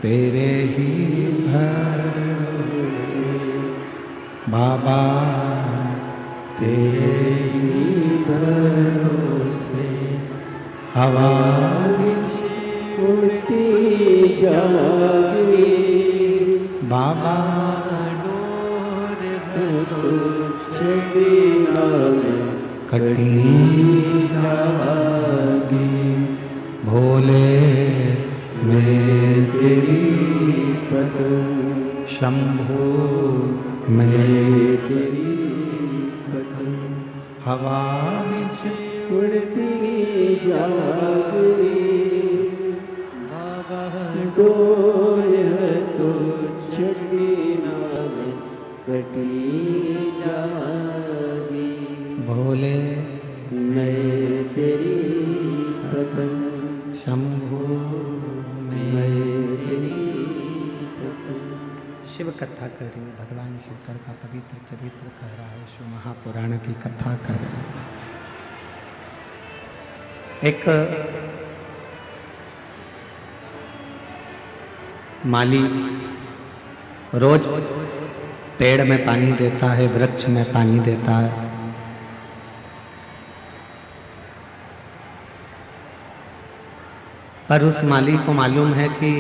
तेरे ही भरोसे बाबा, तेरे ही भरोसे हवा उड़ती जागी बाबा, डोर छड़ी कटी जागी भोले मैं तेरी पतंग, शंभो मैं तेरी पतंग, हवा बिच उड़ती जागी बाबा डोर तो छड़ी कटी जागी भोले मैं तेरी पतंग, शंभो मैं तेरी पतंग। शिव कथा करें, भगवान शंकर का पवित्र चरित्र कह रहा है, शिव महापुराण की कथा करें। एक माली रोज पेड़ में पानी देता है, वृक्ष में पानी देता है। पर उस माली को मालूम है कि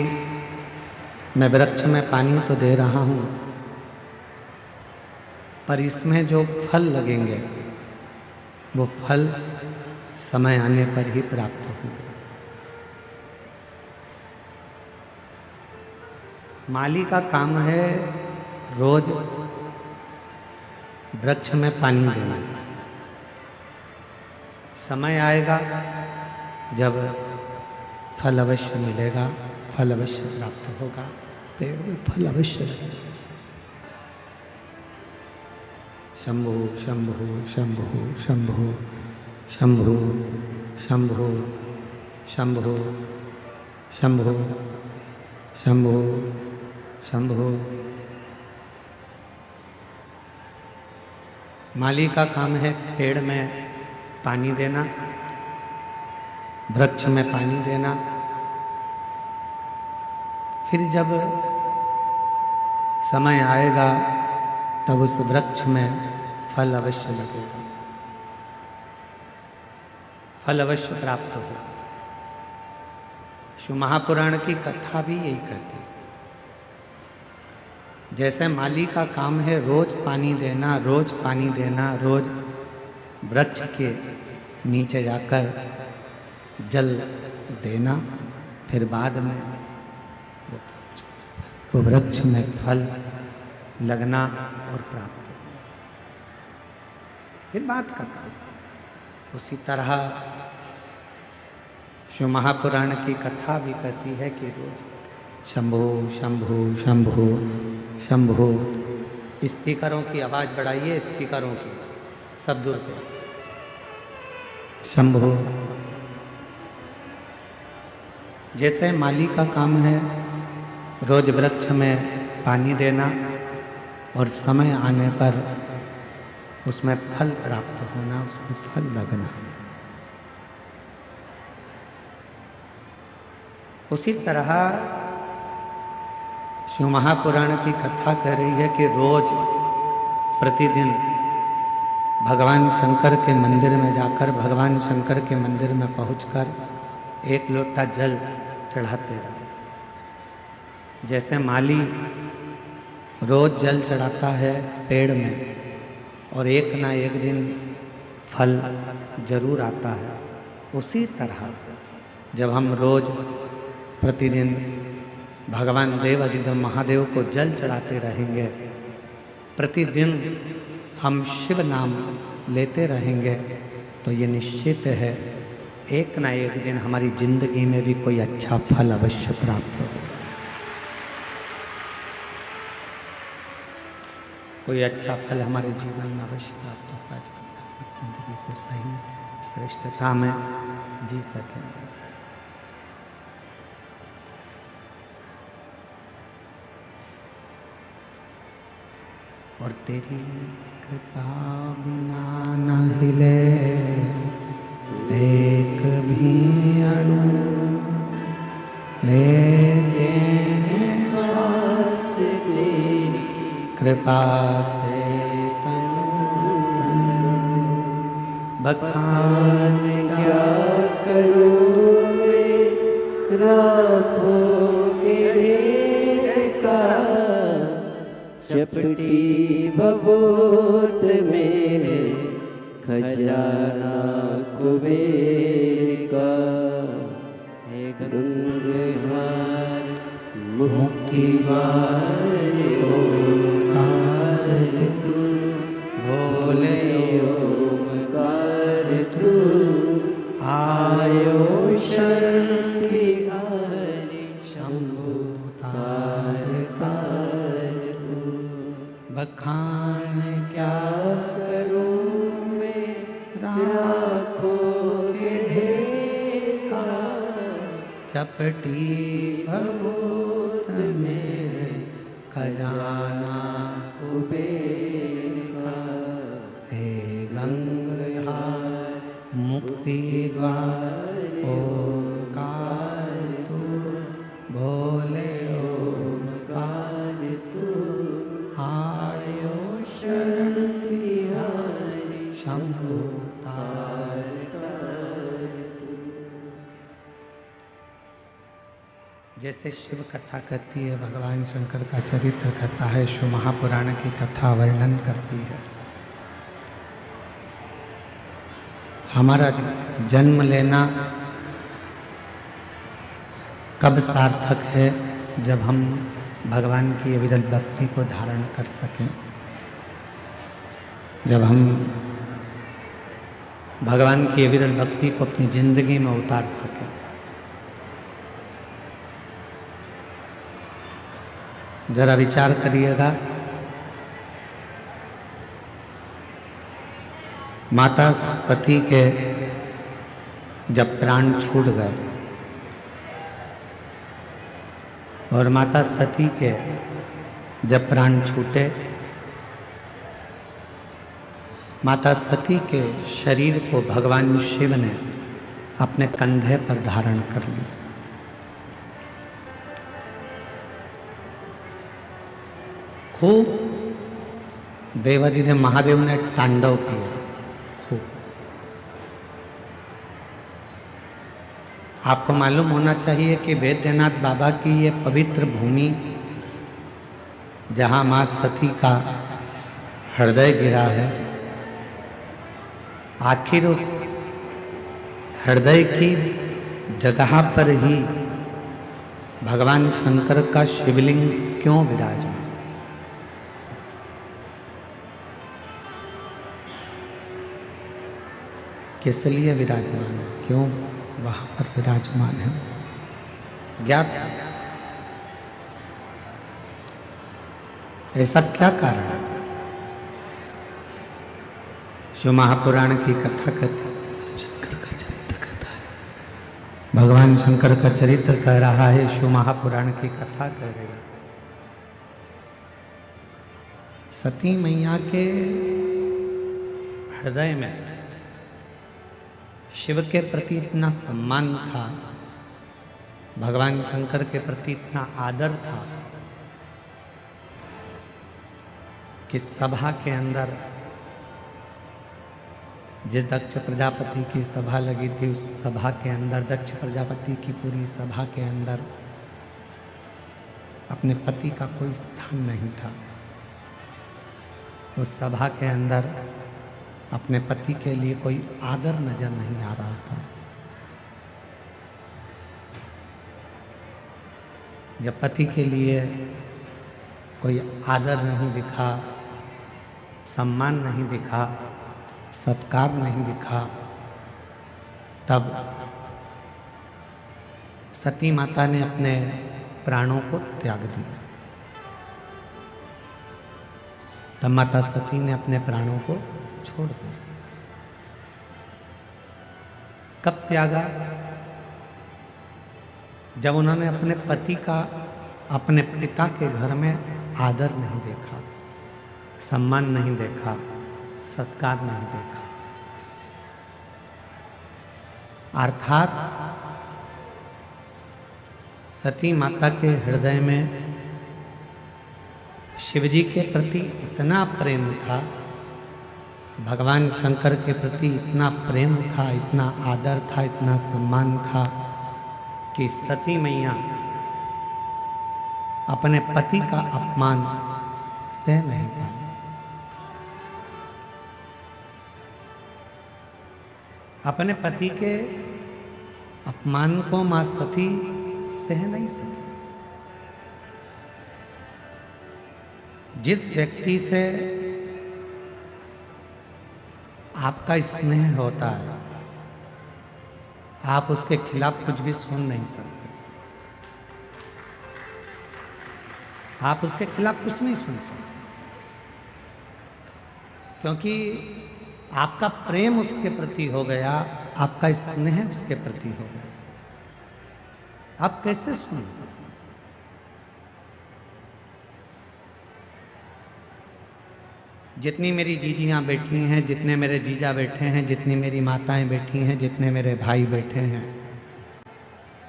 मैं वृक्ष में पानी तो दे रहा हूं, पर इसमें जो फल लगेंगे वो फल समय आने पर ही प्राप्त होंगे। माली का काम है रोज वृक्ष में पानी देना। समय आएगा जब फल अवश्य मिलेगा, फल अवश्य प्राप्त होगा, पेड़ में फल अवश्य लगेगा। शंभो शंभो शंभो शंभो शंभो शंभो शंभो शंभो शंभो शंभो। माली का काम है पेड़ में पानी देना, वृक्ष में पानी देना। फिर जब समय आएगा तब उस वृक्ष में फल अवश्य लगेगा, फल अवश्य प्राप्त होगा। शिव महापुराण की कथा भी यही कहती है। जैसे माली का काम है रोज पानी देना, रोज पानी देना, रोज वृक्ष के नीचे जाकर जल देना, फिर बाद में वो वृक्ष में फल लगना और प्राप्त होना, फिर बात का काम। उसी तरह शिव महापुराण की कथा भी कहती है कि रोज शंभो शंभो शंभो शंभो। स्पीकरों की आवाज़ बढ़ाइए, स्पीकरों की सब दूर पे। शंभो। जैसे माली का काम है रोज वृक्ष में पानी देना और समय आने पर उसमें फल प्राप्त होना, उसमें फल लगना। उसी तरह शिव महापुराण की कथा कह रही है कि रोज प्रतिदिन भगवान शंकर के मंदिर में जाकर, भगवान शंकर के मंदिर में पहुंचकर एक लोटा जल चढ़ाते रहे। जैसे माली रोज जल चढ़ाता है पेड़ में और एक ना एक दिन फल जरूर आता है, उसी तरह जब हम रोज प्रतिदिन भगवान देव अधिदेव महादेव को जल चढ़ाते रहेंगे, प्रतिदिन हम शिव नाम लेते रहेंगे, तो ये निश्चित है एक ना एक दिन हमारी जिंदगी में भी कोई अच्छा फल अवश्य प्राप्त होगा। कोई अच्छा फल हमारे जीवन में अवश्य प्राप्त होगा, जिससे जिंदगी को सही श्रेष्ठता में जी सकेंगे। और तेरी कृपा बिना न हिले एक भी अणु, लेते हैं सांस तेरी कृपा से बखान क्या करूं मैं राखों के ढेर का चपटी बबूत मेरे खजाना कुबेर का हे गंगहार मुक्ति वाले ओंकार तू भोले ओंकार तू आयो शरण तिहारी शंभु तार तार तू बखान क्या करूं मैं राखों के ढेर का चपटी भभूत में खजाना कुबेर का हे गंगधार मुक्ति द्वार ओंकार तू भोले ओंकार तू आयो शरण तिहारी शंभु तार तार जैसे शिव कथा कहती है, भगवान शंकर का चरित्र कहता है, शिव महापुराण की कथा वर्णन करती है। हमारा जन्म लेना कब सार्थक है? जब हम भगवान की अविरत भक्ति को धारण कर सकें, जब हम भगवान की अविरत भक्ति को अपनी जिंदगी में उतार सकें। जरा विचार करिएगा, माता सती के जब प्राण छूट गए और माता सती के जब प्राण छूटे, माता सती के शरीर को भगवान शिव ने अपने कंधे पर धारण कर लिया। खूब देवादिदेव महादेव ने तांडव किया, खूब। आपको मालूम होना चाहिए कि वैद्यनाथ बाबा की ये पवित्र भूमि, जहाँ माँ सती का हृदय गिरा है, आखिर उस हृदय की जगह पर ही भगवान शंकर का शिवलिंग क्यों विराजमान? किस लिए विराजमान है? क्यों वहां पर विराजमान है? ज्ञात है? ऐसा क्या कारण है? शिव महापुराण की कथा कहती है, शंकर का चरित्र कहता है, भगवान शंकर का चरित्र कह रहा है, शिव महापुराण की कथा कह रही है। सती मैया के हृदय में शिव के प्रति इतना सम्मान था, भगवान शंकर के प्रति इतना आदर था कि सभा के अंदर, जिस दक्ष प्रजापति की सभा लगी थी, उस सभा के अंदर, दक्ष प्रजापति की पूरी सभा के अंदर अपने पति का कोई स्थान नहीं था। उस सभा के अंदर अपने पति के लिए कोई आदर नजर नहीं आ रहा था। जब पति के लिए कोई आदर नहीं दिखा, सम्मान नहीं दिखा, सत्कार नहीं दिखा, तब सती माता ने अपने प्राणों को त्याग दिया। तब माता सती ने अपने प्राणों को छोड़ दिया। कब त्यागा? जब उन्होंने अपने पति का अपने पिता के घर में आदर नहीं देखा, सम्मान नहीं देखा, सत्कार नहीं देखा। अर्थात सती माता के हृदय में शिवजी के प्रति इतना प्रेम था, भगवान शंकर के प्रति इतना प्रेम था, इतना आदर था, इतना सम्मान था कि सती मैया अपने पति का अपमान सह नहीं पाई। अपने पति के अपमान को मां सती सह नहीं सकी। जिस व्यक्ति से आपका स्नेह होता है, आप उसके खिलाफ कुछ भी सुन नहीं सकते। आप उसके खिलाफ कुछ नहीं सुन सकते, क्योंकि आपका प्रेम उसके प्रति हो गया, आपका स्नेह उसके प्रति हो गया। आप कैसे सुन? जितनी मेरी जीजियां बैठी हैं, जितने मेरे जीजा बैठे हैं, जितनी मेरी माताएं बैठी हैं, जितने मेरे भाई बैठे हैं,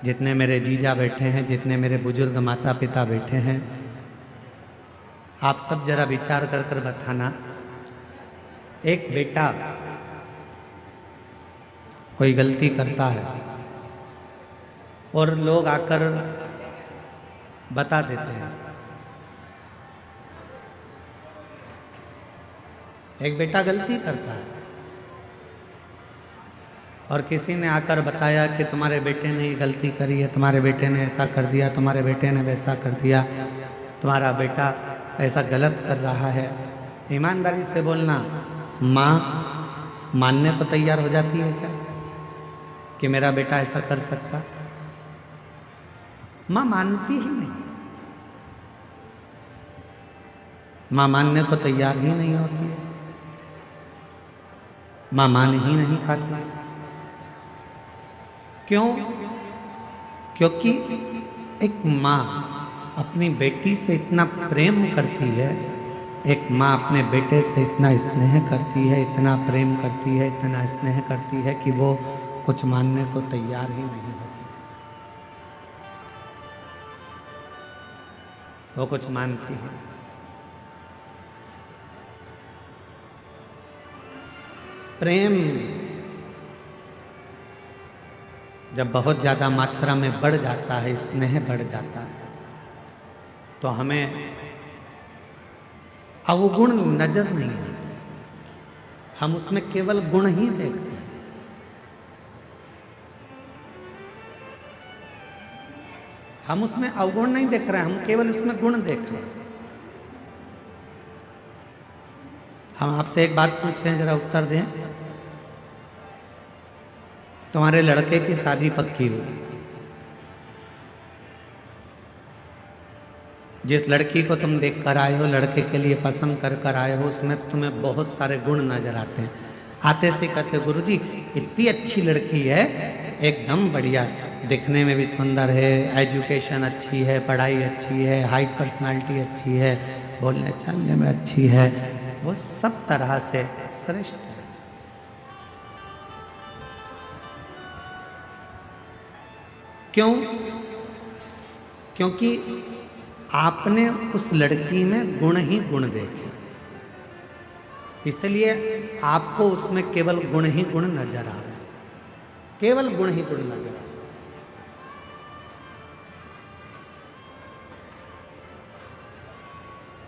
जितने मेरे जीजा बैठे हैं, जितने मेरे बुजुर्ग माता पिता बैठे हैं, आप सब जरा विचार कर कर बताना, एक बेटा कोई गलती करता है और लोग आकर बता देते हैं। एक बेटा गलती करता है और किसी ने आकर बताया कि तुम्हारे बेटे ने ये गलती करी है, तुम्हारे बेटे ने ऐसा कर दिया, तुम्हारे बेटे ने वैसा कर दिया, तुम्हारा बेटा ऐसा गलत कर रहा है। ईमानदारी से बोलना, माँ मानने को तैयार हो जाती है क्या कि मेरा बेटा ऐसा कर सकता? माँ मानती ही नहीं, माँ मानने को तैयार ही नहीं होती है, माँ मान ही नहीं पाती। क्यों? क्योंकि एक माँ अपनी बेटी से इतना प्रेम करती है, एक माँ अपने बेटे से इतना स्नेह करती है, इतना प्रेम करती है, इतना स्नेह करती है कि वो कुछ मानने को तैयार ही नहीं होती। वो कुछ मानती है। प्रेम जब बहुत ज़्यादा मात्रा में बढ़ जाता है, स्नेह बढ़ जाता है, तो हमें अवगुण नजर नहीं आते, हम उसमें केवल गुण ही देखते हैं। हम उसमें अवगुण नहीं देख रहे हैं, हम केवल उसमें गुण देख रहे हैं। हम आपसे एक बात पूछ रहे हैं, जरा उत्तर दें। तुम्हारे लड़के की शादी पक्की हुई, जिस लड़की को तुम देख कर आए हो, लड़के के लिए पसंद कर कर आए हो, उसमें तुम्हें बहुत सारे गुण नजर आते हैं। आते से कहते गुरुजी इतनी अच्छी लड़की है, एकदम बढ़िया, दिखने में भी सुंदर है, एजुकेशन अच्छी है, पढ़ाई अच्छी है, हाइट पर्सनालिटी अच्छी है, बोलने चलने में अच्छी है, वो सब तरह से श्रेष्ठ है। क्यों? क्योंकि आपने उस लड़की में गुण ही गुण देखे, इसलिए आपको उसमें केवल गुण ही गुण नजर आ रहे हैं, केवल गुण ही गुण नजर आ रहे हैं।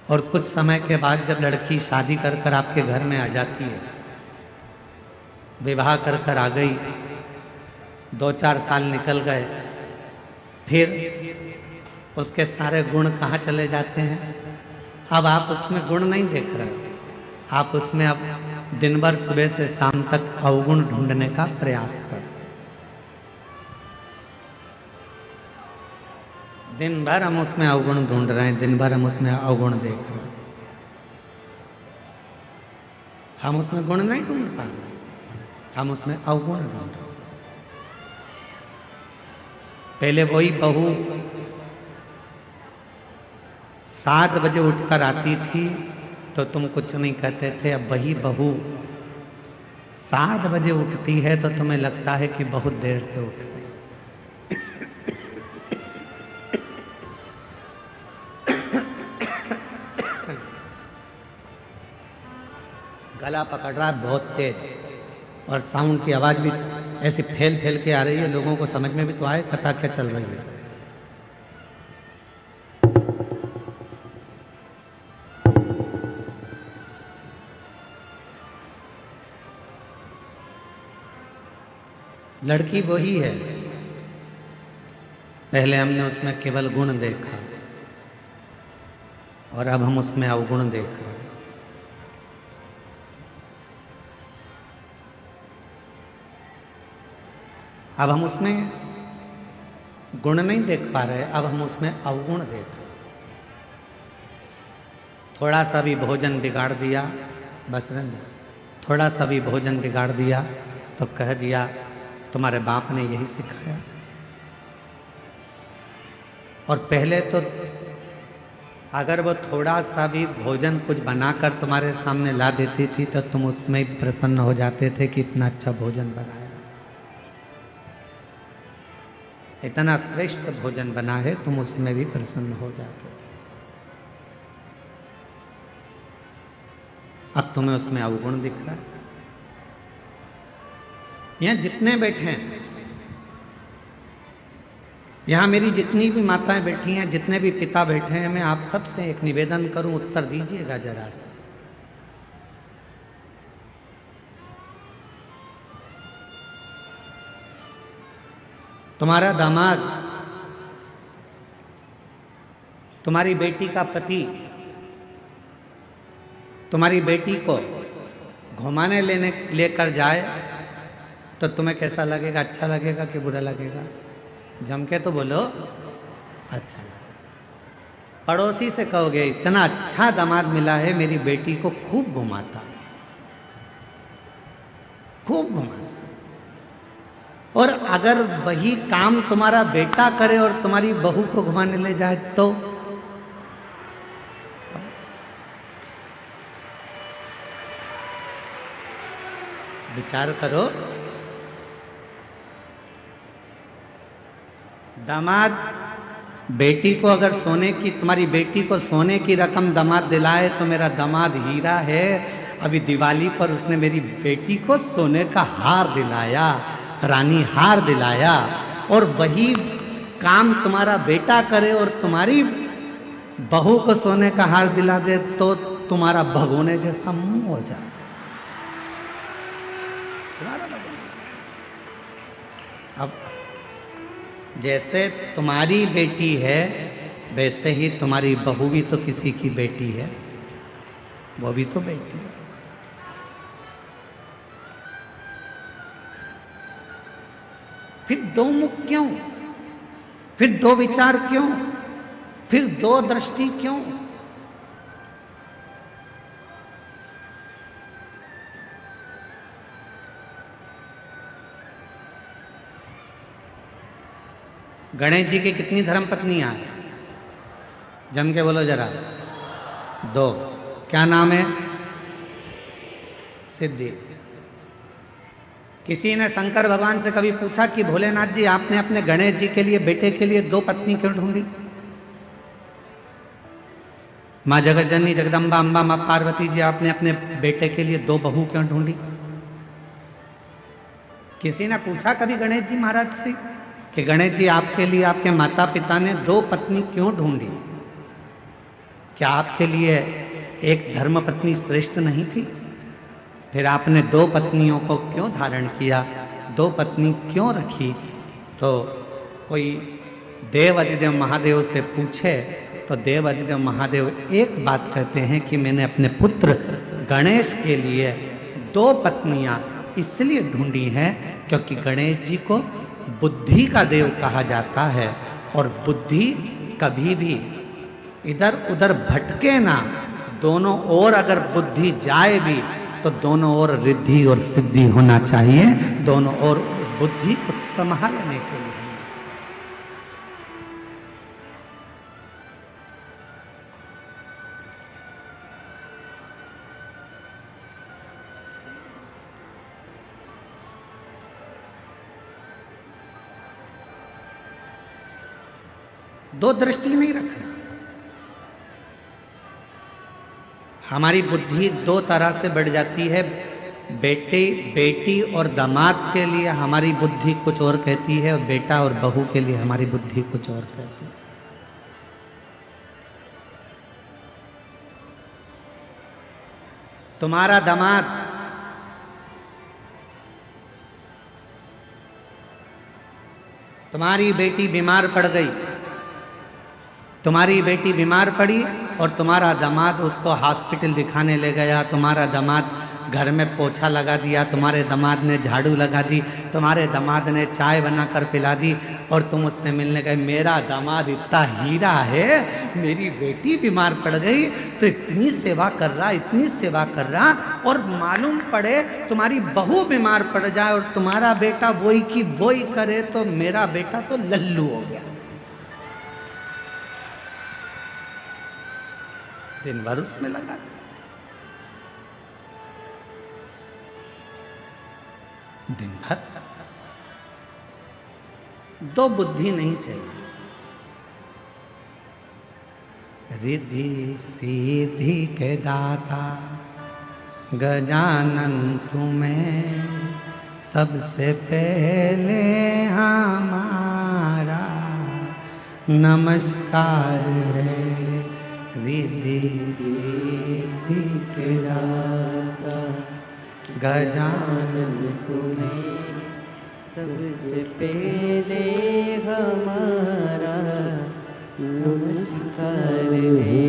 और कुछ समय के बाद जब लड़की शादी कर कर आपके घर में आ जाती है, विवाह कर कर आ गई, 2-4 साल निकल गए, फिर उसके सारे गुण कहाँ चले जाते हैं? अब आप उसमें गुण नहीं देख रहे, आप उसमें अब दिन भर सुबह से शाम तक अवगुण ढूंढने का प्रयास कर। दिन भर हम उसमें अवगुण ढूंढ रहे हैं, दिन भर हम उसमें अवगुण देख रहे हैं, हम उसमें गुण नहीं ढूंढ पा रहे, हम उसमें अवगुण ढूंढ रहे। पहले वही बहू 7 बजे उठकर आती थी तो तुम कुछ नहीं कहते थे, अब वही बहू 7 बजे उठती है तो तुम्हें लगता है कि बहुत देर से उठ गई। गला पकड़ रहा है बहुत तेज, और साउंड की आवाज़ भी ऐसी फैल फैल के आ रही है, लोगों को समझ में भी तो आए कथा क्या चल रही है। लड़की वही है, पहले हमने उसमें केवल गुण देखा और अब हम उसमें अवगुण देख रहे हैं। अब हम उसमें गुण नहीं देख पा रहे, अब हम उसमें अवगुण देख रहे। थोड़ा सा भी भोजन बिगाड़ दिया, बस रहने, थोड़ा सा भी भोजन बिगाड़ दिया तो कह दिया तुम्हारे बाप ने यही सिखाया। और पहले तो अगर वो थोड़ा सा भी भोजन कुछ बनाकर तुम्हारे सामने ला देती थी तो तुम उसमें प्रसन्न हो जाते थे कि इतना अच्छा भोजन बनाया, इतना श्रेष्ठ भोजन बना है, तुम उसमें भी प्रसन्न हो जाते थे। अब तुम्हें उसमें अवगुण दिख रहा है। यहां जितने बैठे हैं, यहां मेरी जितनी भी माताएं बैठी हैं, जितने भी पिता बैठे हैं, मैं आप सबसे एक निवेदन करूं, उत्तर दीजिएगा जरा से। तुम्हारा दामाद, तुम्हारी बेटी का पति तुम्हारी बेटी को घुमाने लेकर जाए तो तुम्हें कैसा लगेगा? अच्छा लगेगा कि बुरा लगेगा? जम के तो बोलो, अच्छा लगेगा। पड़ोसी से कहोगे इतना अच्छा दामाद मिला है, मेरी बेटी को खूब घुमाता, खूब घुमाता। और अगर वही काम तुम्हारा बेटा करे और तुम्हारी बहू को घुमाने ले जाए तो विचार करो। दामाद बेटी को अगर सोने की, तुम्हारी बेटी को सोने की रकम दामाद दिलाए तो मेरा दामाद हीरा है। अभी दिवाली पर उसने मेरी बेटी को सोने का हार दिलाया, रानी हार दिलाया। और वही काम तुम्हारा बेटा करे और तुम्हारी बहू को सोने का हार दिला दे तो तुम्हारा भगोने जैसा मुंह हो जाए। अब जैसे तुम्हारी बेटी है वैसे ही तुम्हारी बहू भी तो किसी की बेटी है, वो भी तो बेटी है। फिर दो मुख क्यों? फिर दो विचार क्यों? फिर दो दृष्टि क्यों? गणेश जी की कितनी धर्म पत्नियां हैं? जम के बोलो जरा। दो। क्या नाम है? सिद्धि। किसी ने शंकर भगवान से कभी पूछा कि भोलेनाथ जी आपने अपने गणेश जी के लिए, बेटे के लिए दो पत्नी क्यों ढूंढी? माँ जगत जननी जगदम्बा अम्बा माँ पार्वती जी आपने अपने बेटे के लिए दो बहू क्यों ढूंढी? किसी ने पूछा कभी गणेश जी महाराज से कि गणेश जी आपके लिए आपके माता पिता ने दो पत्नी क्यों ढूंढी? क्या आपके लिए एक धर्म पत्नी श्रेष्ठ नहीं थी? फिर आपने दो पत्नियों को क्यों धारण किया, दो पत्नी क्यों रखी? तो कोई देव अधिदेव महादेव से पूछे तो देव अधिदेव महादेव एक बात कहते हैं कि मैंने अपने पुत्र गणेश के लिए दो पत्नियां इसलिए ढूंढी हैं क्योंकि गणेश जी को बुद्धि का देव कहा जाता है और बुद्धि कभी भी इधर उधर भटके ना। दोनों ओर अगर बुद्धि जाए भी तो दोनों ओर रिद्धि और सिद्धि होना चाहिए, दोनों ओर बुद्धि को संभालने के लिए। दो दृष्टि नहीं रखना। हमारी बुद्धि दो तरह से बढ़ जाती है। बेटी और दामाद के लिए हमारी बुद्धि कुछ और कहती है, और बेटा और बहू के लिए हमारी बुद्धि कुछ और कहती है। तुम्हारा दामाद तुम्हारी बेटी बीमार पड़ गई, तुम्हारी बेटी बीमार पड़ी और तुम्हारा दामाद उसको हॉस्पिटल दिखाने ले गया। तुम्हारा दामाद घर में पोछा लगा दिया, तुम्हारे दामाद ने झाड़ू लगा दी, तुम्हारे दामाद ने चाय बनाकर पिला दी, और तुम उससे मिलने गए। मेरा दामाद इतना हीरा है, मेरी बेटी बीमार पड़ गई तो इतनी सेवा कर रहा, इतनी सेवा कर रहा, और मालूम पड़े तुम्हारी बहू बीमार पड़ जाए और तुम्हारा बेटा वही की वही करे, तो मेरा बेटा तो लल्लू हो गया। दिन भर उसमें लगा। दिन भर दो बुद्धि नहीं चाहिए। रिद्धि सिद्धि के दाता गजानन तुम्हें सबसे पहले हमारा नमस्कार है। रिद्धि सिद्धि के दाता गजानन तुम्हें सबसे पहले हमारा नमस्कार है।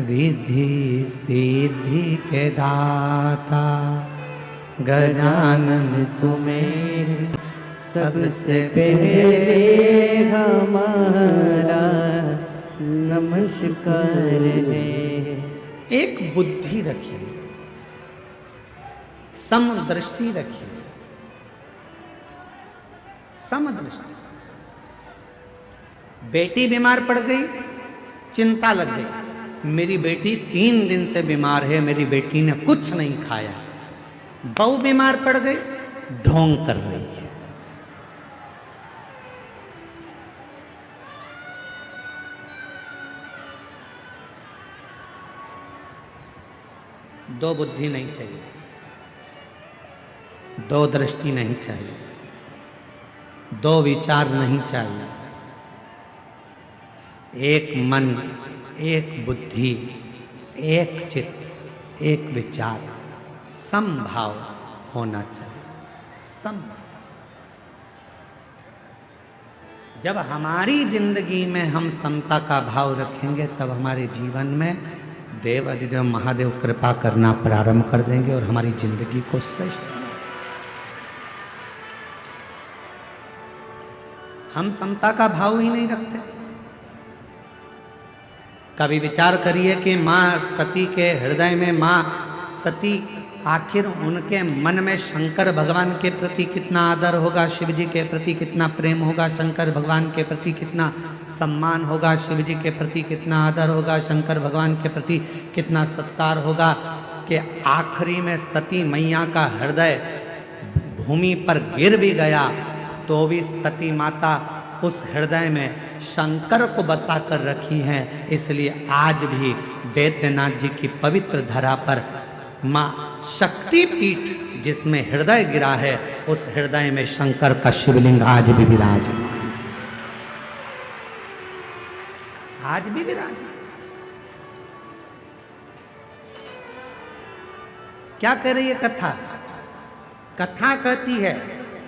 रिद्धि सिद्धि के दाता गजानन तुम्हें सबसे पहले हमारा नमस्कार है। एक बुद्धि रखिए, समदृष्टि रखिए, समदृष्टि। बेटी बीमार पड़ गई, चिंता लग गई, मेरी बेटी 3 दिन से बीमार है, मेरी बेटी ने कुछ नहीं खाया। बहू बीमार पड़ गई, ढोंग कर रही है। दो बुद्धि नहीं चाहिए, दो दृष्टि नहीं चाहिए, दो विचार नहीं चाहिए। एक मन, एक बुद्धि, एक चित्त, एक विचार, समभाव होना चाहिए। समभाव। जब हमारी जिंदगी में हम समता का भाव रखेंगे, तब हमारे जीवन में देव अधिदेव महादेव कृपा करना प्रारंभ कर देंगे और हमारी जिंदगी को श्रेष्ठ बनाएंगे। हम समता का भाव ही नहीं रखते। कभी विचार करिए कि माँ सती के हृदय में, माँ सती आखिर उनके मन में शंकर भगवान के प्रति कितना आदर होगा, शिव जी के प्रति कितना प्रेम होगा, शंकर भगवान के प्रति कितना सम्मान होगा, शिव जी के प्रति कितना आदर होगा, शंकर भगवान के प्रति कितना सत्कार होगा, कि आखिरी में सती मैया का हृदय भूमि पर गिर भी गया तो भी सती माता उस हृदय में शंकर को बसा कर रखी हैं। इसलिए आज भी वैद्यनाथ जी की पवित्र धरा पर माँ शक्तिपीठ जिसमें हृदय गिरा है, उस हृदय में शंकर का शिवलिंग आज भी विराज, आज भी विराज। क्या कह रही है कथा? कथा कहती है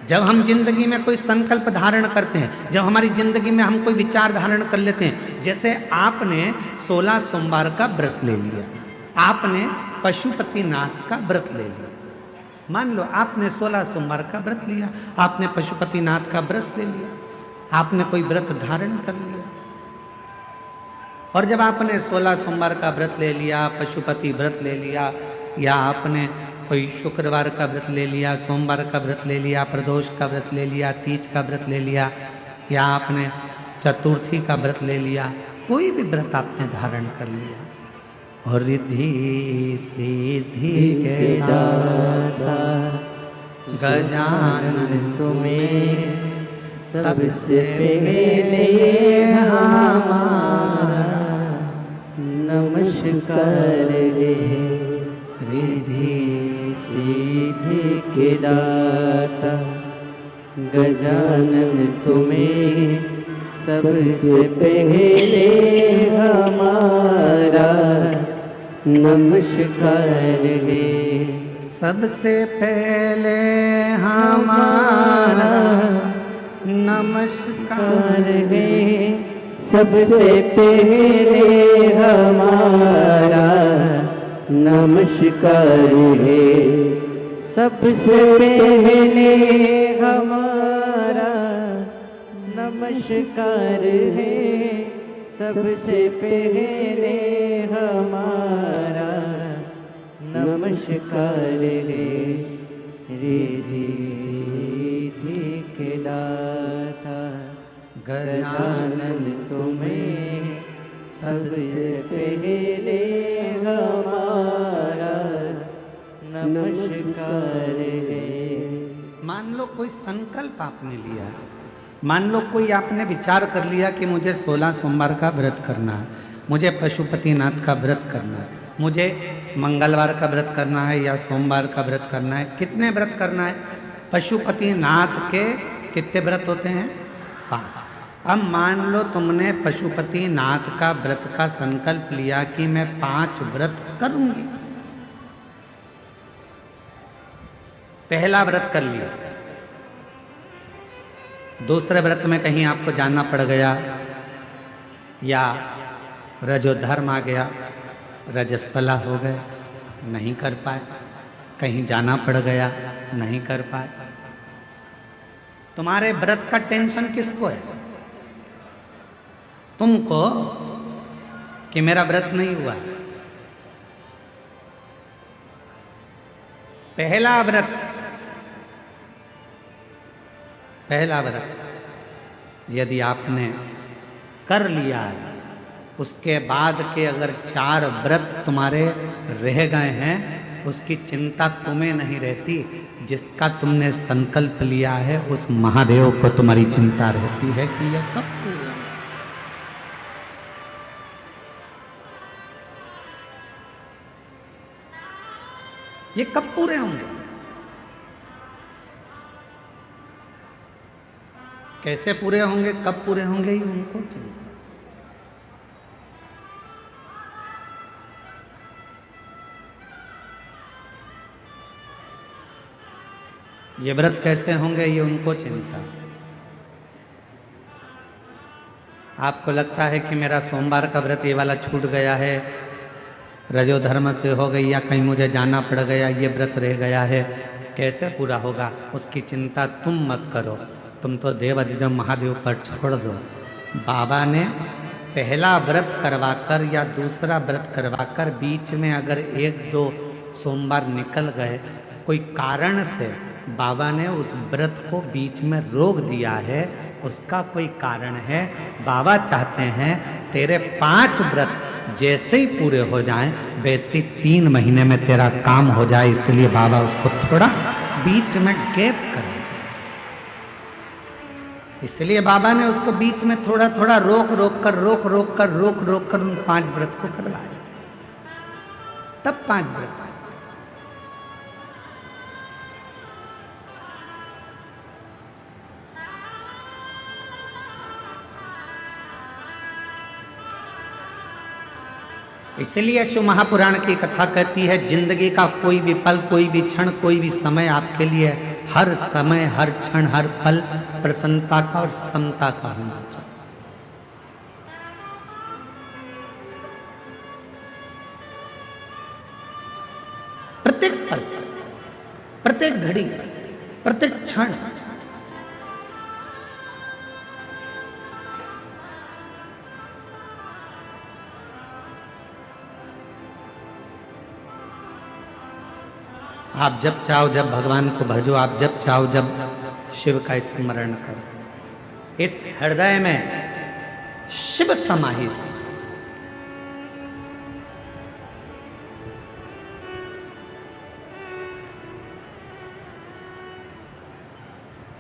जब हम जिंदगी में कोई संकल्प धारण करते हैं, जब हमारी जिंदगी में हम कोई विचार धारण कर लेते हैं, जैसे आपने 16 सोमवार का व्रत ले लिया, आपने पशुपतिनाथ का व्रत ले लिया। मान लो आपने 16 सोमवार का व्रत लिया, आपने पशुपतिनाथ का व्रत ले लिया, आपने कोई व्रत धारण कर लिया। और जब आपने 16 सोमवार का व्रत ले लिया, पशुपति व्रत ले लिया, या आपने कोई शुक्रवार का व्रत ले लिया, सोमवार का व्रत ले लिया, प्रदोष का व्रत ले लिया, तीज का व्रत ले लिया, या आपने चतुर्थी का व्रत ले लिया, कोई भी व्रत आपने धारण कर लिया, और रिद्धि सिद्धि के दाता गजानन तुम्हें सबसे पहले हमारा नमस्कार नमस्कार है। रिधि सीधि के दाता गजानन तुम्हें सबसे पहले हमारा नमस्कार है। सबसे पहले हमारा नमस्कार है। सबसे पहले हमारा नमस्कार है। सबसे पहले हमारा नमस्कार है। सबसे पहले हमारा नमस्कार है। रिधि सीधि के दाता गजानन तुम्हें सबसे पहले हमारा नमस्कार है। मान लो कोई संकल्प आपने लिया, मान लो कोई आपने विचार कर लिया कि मुझे 16 सोमवार का व्रत करना है, मुझे पशुपतिनाथ का व्रत करना है, मुझे मंगलवार का व्रत करना है या सोमवार का व्रत करना है। कितने व्रत करना है? पशुपतिनाथ के कितने व्रत होते हैं? 5। अब मान लो तुमने पशुपतिनाथ का व्रत का संकल्प लिया कि मैं 5 व्रत करूंगी। पहला व्रत कर लिया, दूसरे व्रत में कहीं आपको जाना पड़ गया या रजोधर्म आ गया, रजस्वला हो गए, नहीं कर पाए, कहीं जाना पड़ गया, नहीं कर पाए। तुम्हारे व्रत का टेंशन किसको है? तुमको कि मेरा व्रत नहीं हुआ। पहला व्रत यदि आपने कर लिया है, उसके बाद के अगर 4 व्रत तुम्हारे रह गए हैं, उसकी चिंता तुम्हें नहीं रहती। जिसका तुमने संकल्प लिया है उस महादेव को तुम्हारी चिंता रहती है कि यह कब पूरा। ये कब पूरे होंगे? कैसे पूरे होंगे, कब पूरे होंगे, ये उनको चिंता। ये व्रत कैसे होंगे, ये उनको चिंता। आपको लगता है कि मेरा सोमवार का व्रत ये वाला छूट गया है, रजोधर्म से हो गई, या कहीं मुझे जाना पड़ गया, ये व्रत रह गया है, कैसे पूरा होगा, उसकी चिंता तुम मत करो। तुम तो देव अधिदेव महादेव पर छोड़ दो। बाबा ने पहला व्रत करवाकर या दूसरा व्रत करवाकर बीच में अगर 1-2 सोमवार निकल गए, कोई कारण से बाबा ने उस व्रत को बीच में रोक दिया है, उसका कोई कारण है। बाबा चाहते हैं तेरे 5 व्रत जैसे ही पूरे हो जाएं, वैसे 3 महीने में तेरा काम हो जाए, इसलिए बाबा उसको थोड़ा बीच में गैप करे। इसलिए बाबा ने उसको बीच में थोड़ा थोड़ा रोक रोक कर उन 5 व्रत को करवाया, तब 5 व्रत। इसलिए शिव महापुराण की कथा कहती है, जिंदगी का कोई भी पल, कोई भी क्षण, कोई भी समय आपके लिए हर समय, हर क्षण, हर पल प्रसन्नता का और समता का होना चाहिए। प्रत्येक पल, प्रत्येक घड़ी, प्रत्येक क्षण आप जब चाहो जब भगवान को भजो, आप जब चाहो जब शिव का स्मरण करो। इस हृदय में शिव समाहित है।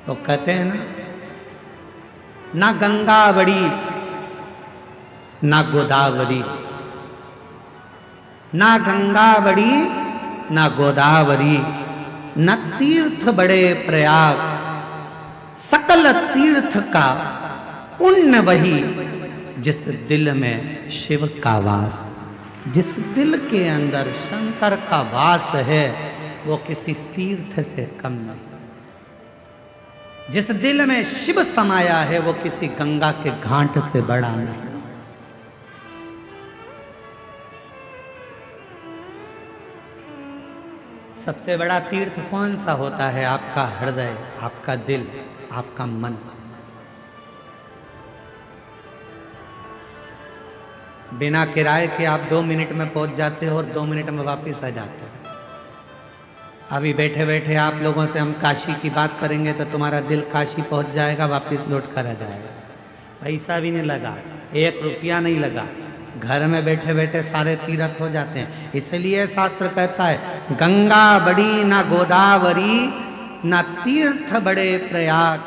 तो कहते हैं ना गंगा बड़ी ना गोदावरी, ना गंगा बड़ी ना गोदावरी, न तीर्थ बड़े प्रयाग, सकल तीर्थ का पुण्य वही जिस दिल में शिव का वास। जिस दिल के अंदर शंकर का वास है वो किसी तीर्थ से कम नहीं। जिस दिल में शिव समाया है वो किसी गंगा के घाट से बड़ा नहीं। सबसे बड़ा तीर्थ कौन सा होता है? आपका हृदय, आपका दिल, आपका मन। बिना किराए के आप 2 मिनट में पहुंच जाते हो और 2 मिनट में वापस आ जाते हो। अभी बैठे बैठे आप लोगों से हम काशी की बात करेंगे तो तुम्हारा दिल काशी पहुंच जाएगा, वापस लौट कर आ जाएगा। पैसा भी नहीं लगा, 1 रुपया नहीं लगा, घर में बैठे बैठे सारे तीर्थ हो जाते हैं। इसलिए शास्त्र कहता है गंगा बड़ी ना गोदावरी, ना तीर्थ बड़े प्रयाग,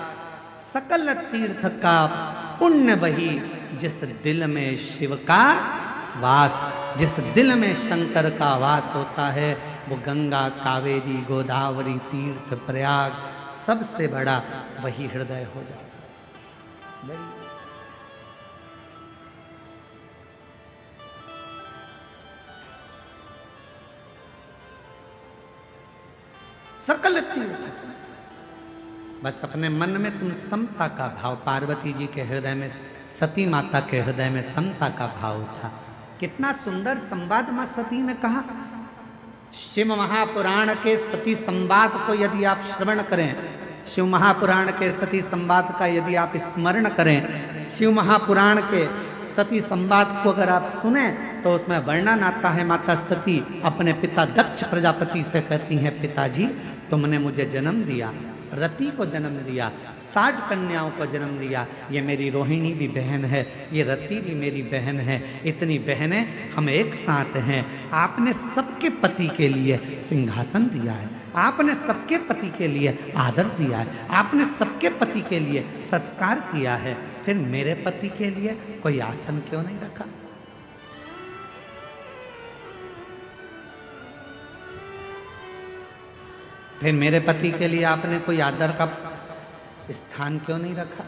सकल तीर्थ का पुण्य वही जिस दिल में शिव का वास। जिस दिल में शंकर का वास होता है वो गंगा, कावेरी, गोदावरी, तीर्थ, प्रयाग सबसे बड़ा वही हृदय हो जाता है। सकल तीर्थ, बस अपने मन में तुम समता का भाव, पार्वती जी के हृदय में, सती माता के हृदय में समता का भाव था। कितना सुंदर संवाद मां सती ने कहा। शिव महापुराण के सती संवाद को यदि आप श्रवण करें, शिव महापुराण के सती संवाद का यदि आप स्मरण करें, शिव महापुराण के सती संवाद को अगर आप सुने तो उसमें वर्णन आता है। माता सती अपने पिता दक्ष प्रजापति से कहती हैं, पिताजी तुमने मुझे जन्म दिया, रति को जन्म दिया, 60 कन्याओं को जन्म दिया। ये मेरी रोहिणी भी बहन है, ये रति भी मेरी बहन है, इतनी बहनें हम एक साथ हैं। आपने सबके पति के लिए सिंहासन दिया है, आपने सबके पति के लिए आदर दिया है, आपने सबके पति के लिए सत्कार किया है, फिर मेरे पति के लिए कोई आसन क्यों नहीं रखा? फिर मेरे पति के लिए आपने कोई आदर का स्थान क्यों नहीं रखा?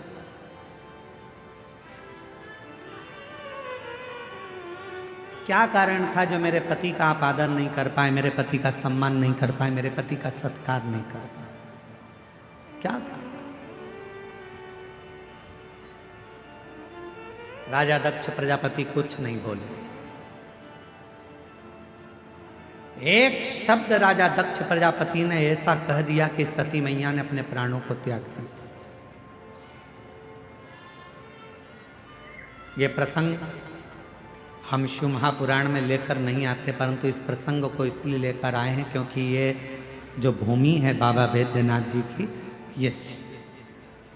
क्या कारण था जो मेरे पति का आप आदर नहीं कर पाए, मेरे पति का सम्मान नहीं कर पाए, मेरे पति का सत्कार नहीं कर पाए? क्या था? राजा दक्ष प्रजापति कुछ नहीं बोले। एक शब्द राजा दक्ष प्रजापति ने ऐसा कह दिया कि सती मैया ने अपने प्राणों को त्याग दिया। ये प्रसंग हम शिव महापुराण में लेकर नहीं आते, परंतु इस प्रसंग को इसलिए लेकर आए हैं क्योंकि ये जो भूमि है बाबा वैद्यनाथ जी की, ये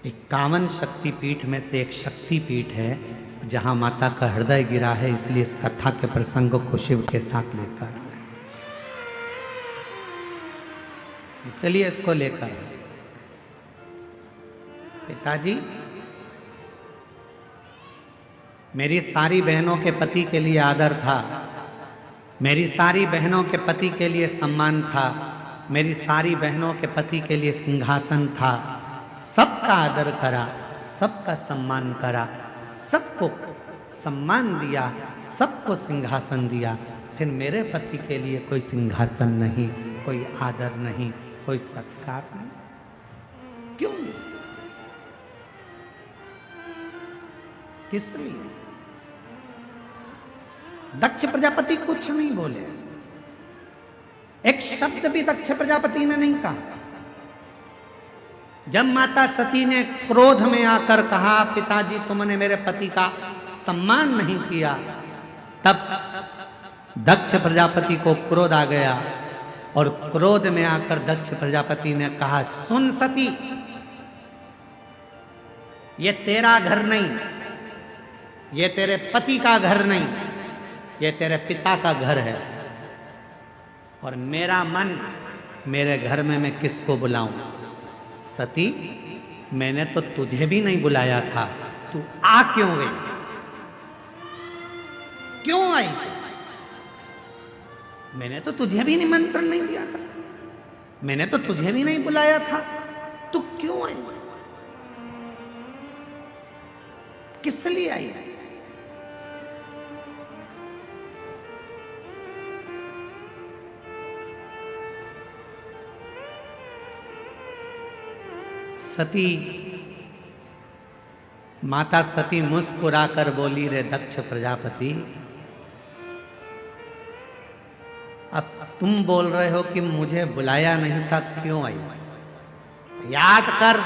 51 शक्तिपीठ में से एक शक्तिपीठ है जहाँ माता का हृदय गिरा है। इसलिए इस कथा के प्रसंग को शिव के साथ लेकर आए, इसलिए इसको लेकर। पिताजी मेरी सारी बहनों के पति के लिए आदर था, मेरी सारी बहनों के पति के लिए सम्मान था, मेरी सारी बहनों के पति के लिए सिंहासन था। सबका आदर करा, सबका सम्मान करा, सबको सम्मान दिया, सबको सिंहासन दिया, फिर मेरे पति के लिए कोई सिंहासन नहीं, कोई आदर नहीं, कोई सत्कार नहीं। क्यों? किस लिए? दक्ष प्रजापति कुछ नहीं बोले, एक शब्द भी दक्ष प्रजापति ने नहीं कहा। जब माता सती ने क्रोध में आकर कहा, पिताजी तुमने मेरे पति का सम्मान नहीं किया, तब दक्ष प्रजापति को क्रोध आ गया और क्रोध में आकर दक्ष प्रजापति ने कहा, सुन सती, ये तेरा घर नहीं, ये तेरे पति का घर नहीं, ये तेरे पिता का घर है, और मेरा मन, मेरे घर में मैं किसको बुलाऊं? सती, मैंने तो तुझे भी नहीं बुलाया था, तू आ क्यों गई? क्यों आई तू? मैंने तो तुझे भी निमंत्रण नहीं दिया था, मैंने तो तुझे भी नहीं बुलाया था, तू क्यों आई? किस लिए आई? सती माता सती मुस्कुराकर बोली, रे दक्ष प्रजापति, अब तुम बोल रहे हो कि मुझे बुलाया नहीं था, क्यों आई? याद कर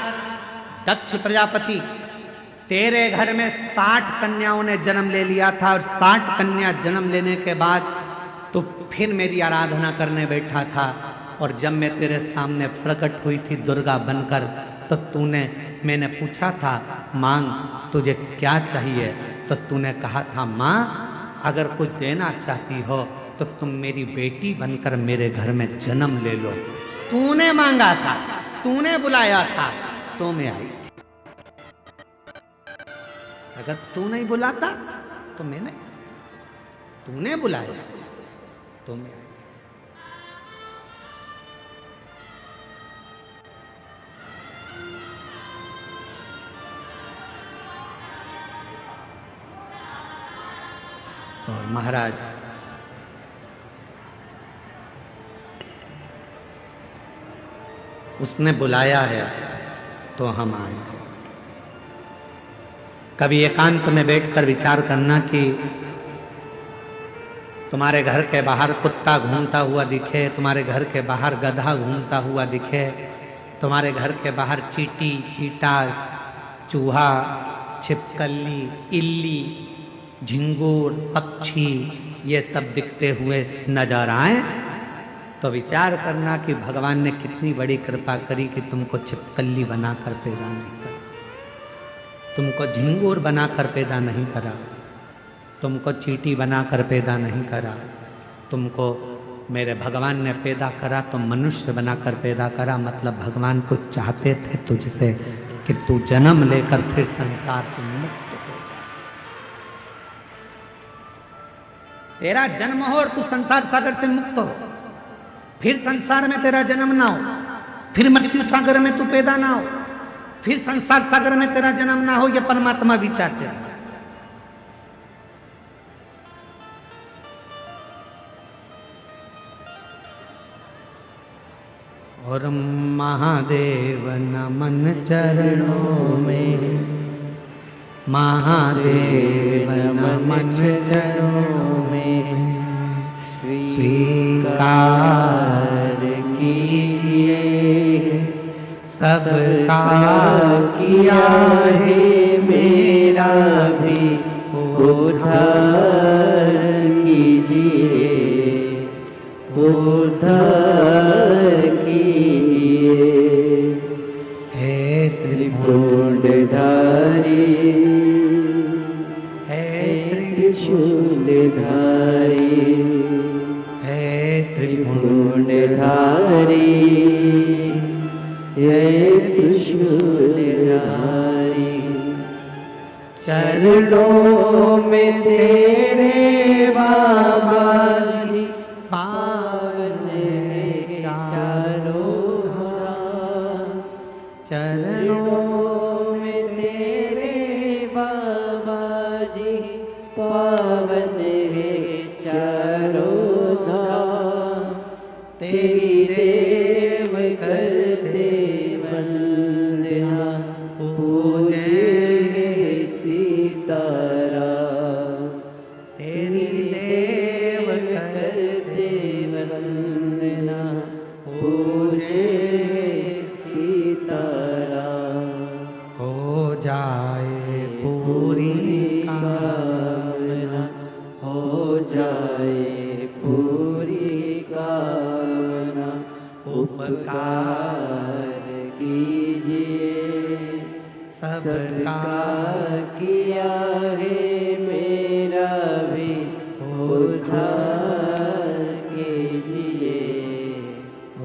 दक्ष प्रजापति, तेरे घर में 60 कन्याओं ने जन्म ले लिया था और 60 कन्या जन्म लेने के बाद तो फिर मेरी आराधना करने बैठा था, और जब मैं तेरे सामने प्रकट हुई थी दुर्गा बनकर, तो मैंने पूछा था मांग तुझे क्या चाहिए, तो तूने कहा था माँ अगर कुछ देना चाहती हो तो तुम मेरी बेटी बनकर मेरे घर में जन्म ले लो। तूने मांगा था, तूने बुलाया था, तो मैं आई थी। अगर तू नहीं बुलाता तो मैं नहीं, तूने बुलाया तो मैं आई। और महाराज उसने बुलाया है तो हम आए। कभी एकांत में बैठकर विचार करना कि तुम्हारे घर के बाहर कुत्ता घूमता हुआ दिखे, तुम्हारे घर के बाहर गधा घूमता हुआ दिखे, तुम्हारे घर के बाहर चींटी, चींटा, चूहा, छिपकली, इल्ली, झिंगूर, पक्षी ये सब दिखते हुए नजर आए, तो विचार करना कि भगवान ने कितनी बड़ी कृपा करी कि तुमको छिपकली बनाकर पैदा नहीं करा, तुमको झिंगूर बनाकर पैदा नहीं करा, तुमको चींटी बनाकर पैदा नहीं करा, तुमको मेरे भगवान ने पैदा करा तो मनुष्य बनाकर पैदा करा। मतलब भगवान को चाहते थे तुझसे कि तू जन्म लेकर फिर संसार से मुक्त हो जा। तेरा जन्म हो और तू संसार सागर से मुक्त हो, फिर संसार में तेरा जन्म ना हो, फिर मृत्यु सागर में तू पैदा ना हो, फिर संसार सागर में तेरा जन्म ना हो, यह परमात्मा भी चाहते हैं। और महादेव नमन चरणों में, महादेव नमन चरणों में, स्वीकार कीजिए सबका किया है मेरा भी उद्धार कीजिए, उद्धार कीजिए। हे त्रिपुंडधारी, हे त्रिशूलधारी, हे त्रिपुंडधारी, हे त्रिशूलधारी, चरणों में तेरे बाबा जी पावन है चारों धाम, चरणों में तेरे बाबा जी पावन है चारों धाम, तेरी देव करते वंदना पूजे सीताराम, तेरी देव करते वंदना पूजे सीताराम। हो जाए पूरी कामना, हो जाए पूरी कामना, उपकार कीजिए सबका किया है मेरा भी उद्धार कीजिए,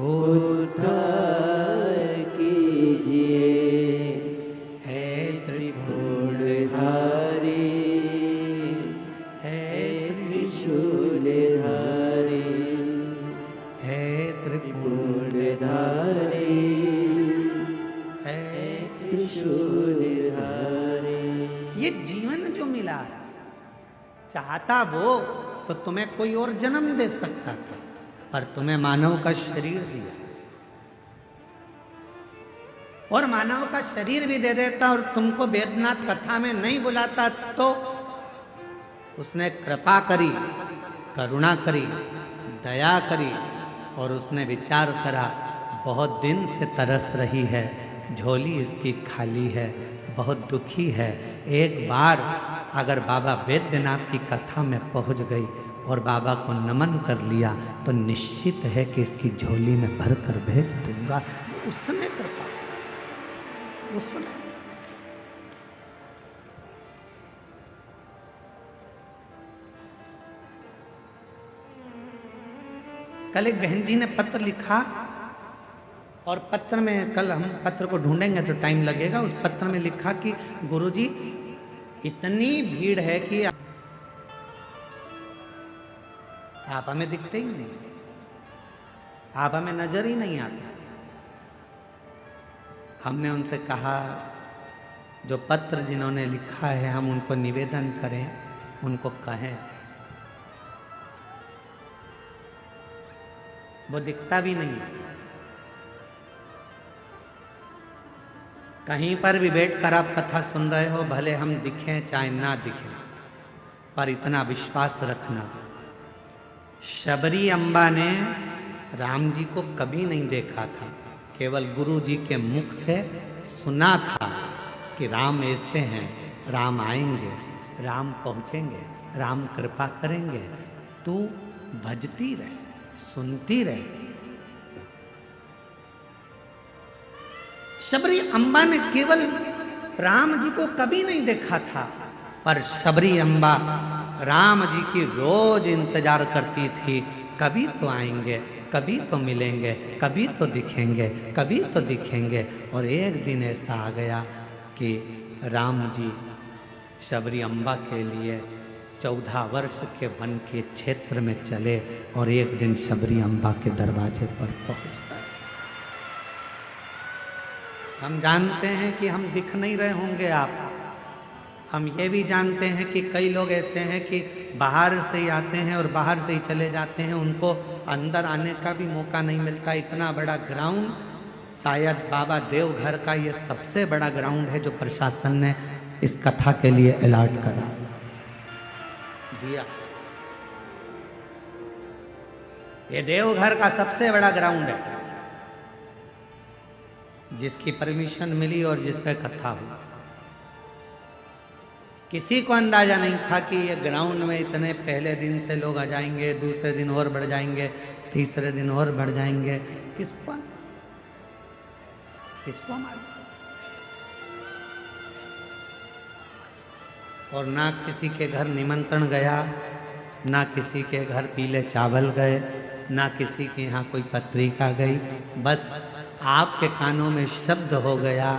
उद्धार कीजिए। हे त्रिपुंडधारी, हे त्रिशूलधारी, चाहता वो तो तुम्हें कोई और जन्म दे सकता था, पर तुम्हें मानव का शरीर दिया और मानव का शरीर भी दे देता और तुमको वेदनाथ कथा में नहीं बुलाता तो उसने कृपा करी, करुणा करी, दया करी और उसने विचार करा बहुत दिन से तरस रही है, झोली इसकी खाली है, बहुत दुखी है। एक बार अगर बाबा वैद्यनाथ की कथा में पहुंच गई और बाबा को नमन कर लिया तो निश्चित है कि इसकी झोली में भर कर भेज दूंगा। उसने कृपा, उसने कल एक बहन जी ने पत्र लिखा और पत्र में, कल हम पत्र को ढूंढेंगे तो टाइम लगेगा, उस पत्र में लिखा कि गुरुजी इतनी भीड़ है कि आप हमें दिखते ही नहीं, आप हमें नजर ही नहीं आते। हमने उनसे कहा जो पत्र जिन्होंने लिखा है हम उनको निवेदन करें, उनको कहें, वो दिखता भी नहीं है। कहीं पर भी बैठकर आप कथा सुन रहे हो, भले हम दिखें चाहे ना दिखें, पर इतना विश्वास रखना, शबरी अम्बा ने राम जी को कभी नहीं देखा था, केवल गुरु जी के मुख से सुना था कि राम ऐसे हैं, राम आएंगे, राम पहुंचेंगे, राम कृपा करेंगे, तू भजती रहे, सुनती रहे। शबरी अम्बा ने केवल राम जी को कभी नहीं देखा था, पर शबरी अम्बा राम जी की रोज इंतजार करती थी, कभी तो आएंगे, कभी तो मिलेंगे, कभी तो दिखेंगे, कभी तो दिखेंगे। और एक दिन ऐसा आ गया कि राम जी शबरी अम्बा के लिए 14 वर्ष के वन के क्षेत्र में चले और एक दिन शबरी अम्बा के दरवाजे पर पहुंच गए। हम जानते हैं कि हम दिख नहीं रहे होंगे आप, हम ये भी जानते हैं कि कई लोग ऐसे हैं कि बाहर से ही आते हैं और बाहर से ही चले जाते हैं, उनको अंदर आने का भी मौका नहीं मिलता। इतना बड़ा ग्राउंड, शायद बाबा देवघर का ये सबसे बड़ा ग्राउंड है जो प्रशासन ने इस कथा के लिए अलॉट करा दिया। ये देवघर का सबसे बड़ा ग्राउंड है जिसकी परमिशन मिली और जिस पे कथा हुई। किसी को अंदाजा नहीं था कि ये ग्राउंड में इतने पहले दिन से लोग आ जाएंगे, दूसरे दिन और बढ़ जाएंगे, तीसरे दिन और बढ़ जाएंगे। किसको मालूम? और ना किसी के घर निमंत्रण गया, ना किसी के घर पीले चावल गए, ना किसी के यहाँ कोई पत्रिका गई, बस आपके कानों में शब्द हो गया,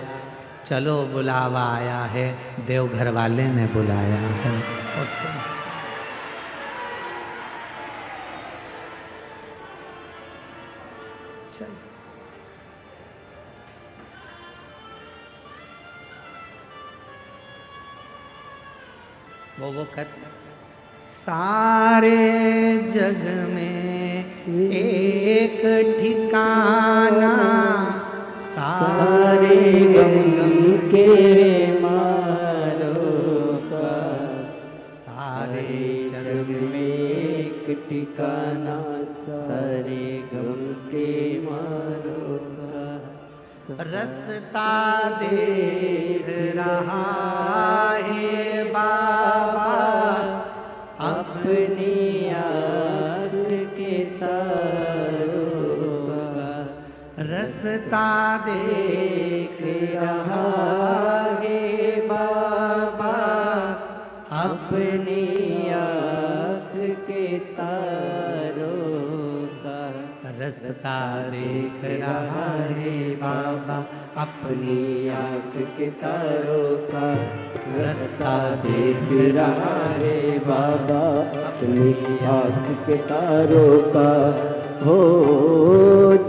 चलो बुलावा आया है, देवघर वाले ने बुलाया है। और चल वो कहते सारे जग में एक ठिकाना, सारे गम के मारो का, सारे जग में एक ठिकाना, सारे गम के मारो का। रस्ता देख रहा है बाबा अपनी आँख के तारों का, रस्ता देख रहा है बाबा अपनी आँख के तारों का। रस्ता देख रहा है बाबा अपनी आँख के तारों का, रास्ता देख रहा है बाबा अपनी आँख के तारों का। हो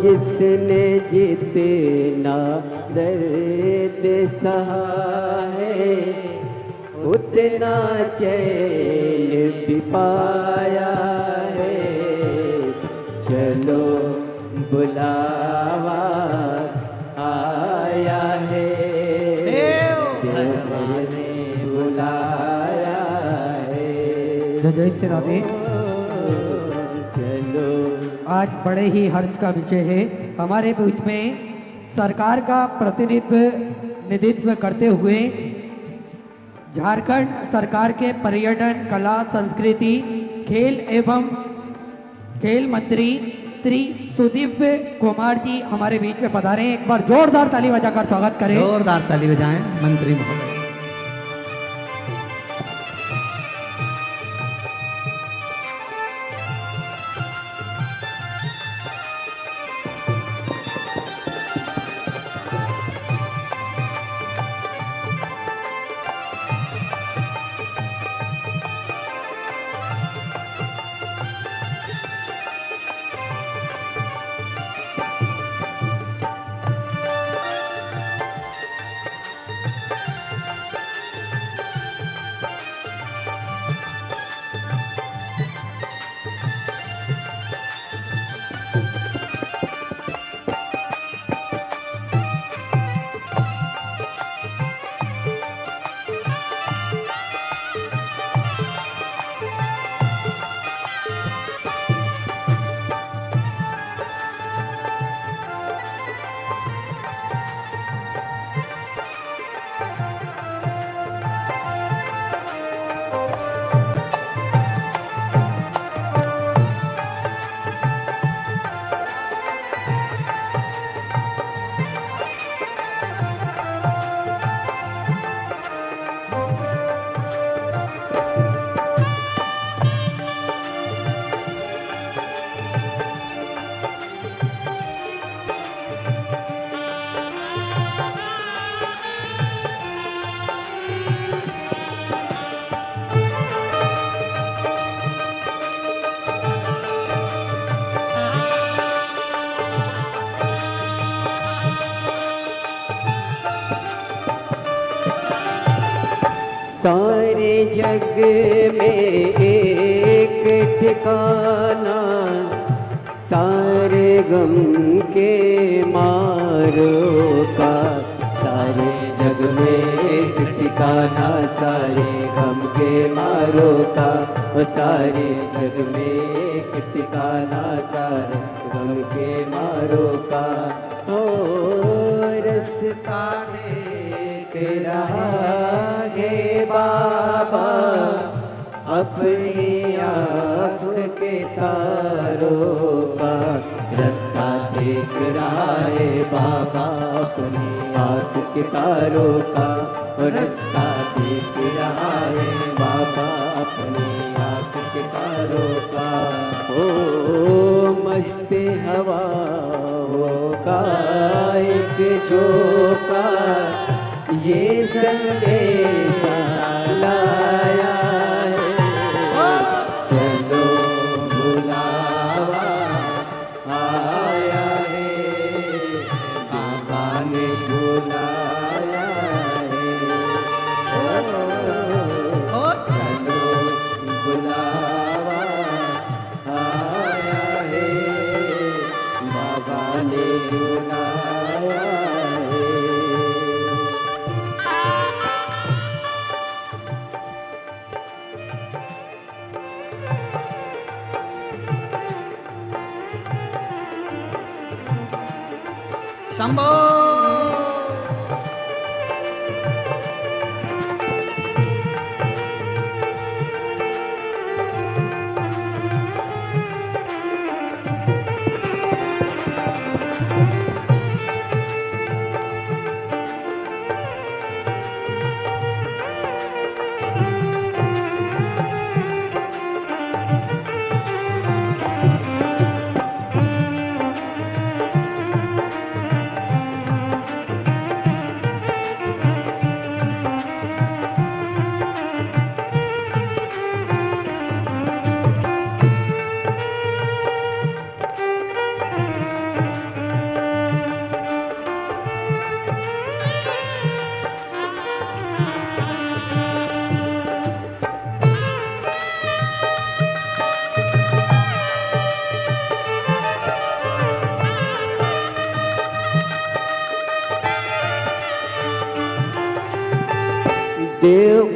जिसने जितना दर्द सहा है, उतना चैन पाया है, चलो बुलावा आया है, देव ने बुलाया है। जय श्री राधे। चलो आज बड़े ही हर्ष का विषय है, हमारे बीच में सरकार का प्रतिनिधित्व करते हुए झारखंड सरकार के पर्यटन, कला, संस्कृति, खेल एवं खेल मंत्री श्री सुदीप कुमार जी हमारे बीच में पधारे हैं। एक बार जोरदार ताली बजाकर स्वागत करें। जोरदार ताली बजाएं मंत्री महोदय। सारे जग में एक ठिकाना, सारे गम के मारो का। सारे जग में एक ठिकाना, सारे गम के मारो का। वो सारे जग में एक ठिकाना, सारे गम के मारो का। ओ रस्ता देख रहा है बाबा, अपनी आँख के तारों का। रास्ता देख रहा है बाबा, अपनी आँख के तारों का। रास्ता देख रहा है बाबा, अपनी आँख के तारों का। ओ मस्त हवाओं का एक झोंका, ये संदेशा लाया है। चलो बुलावा आया है, बाबा ने बुलाया है। चलो बुलावा आया है, बाबा ने बुलाया है। शंभो।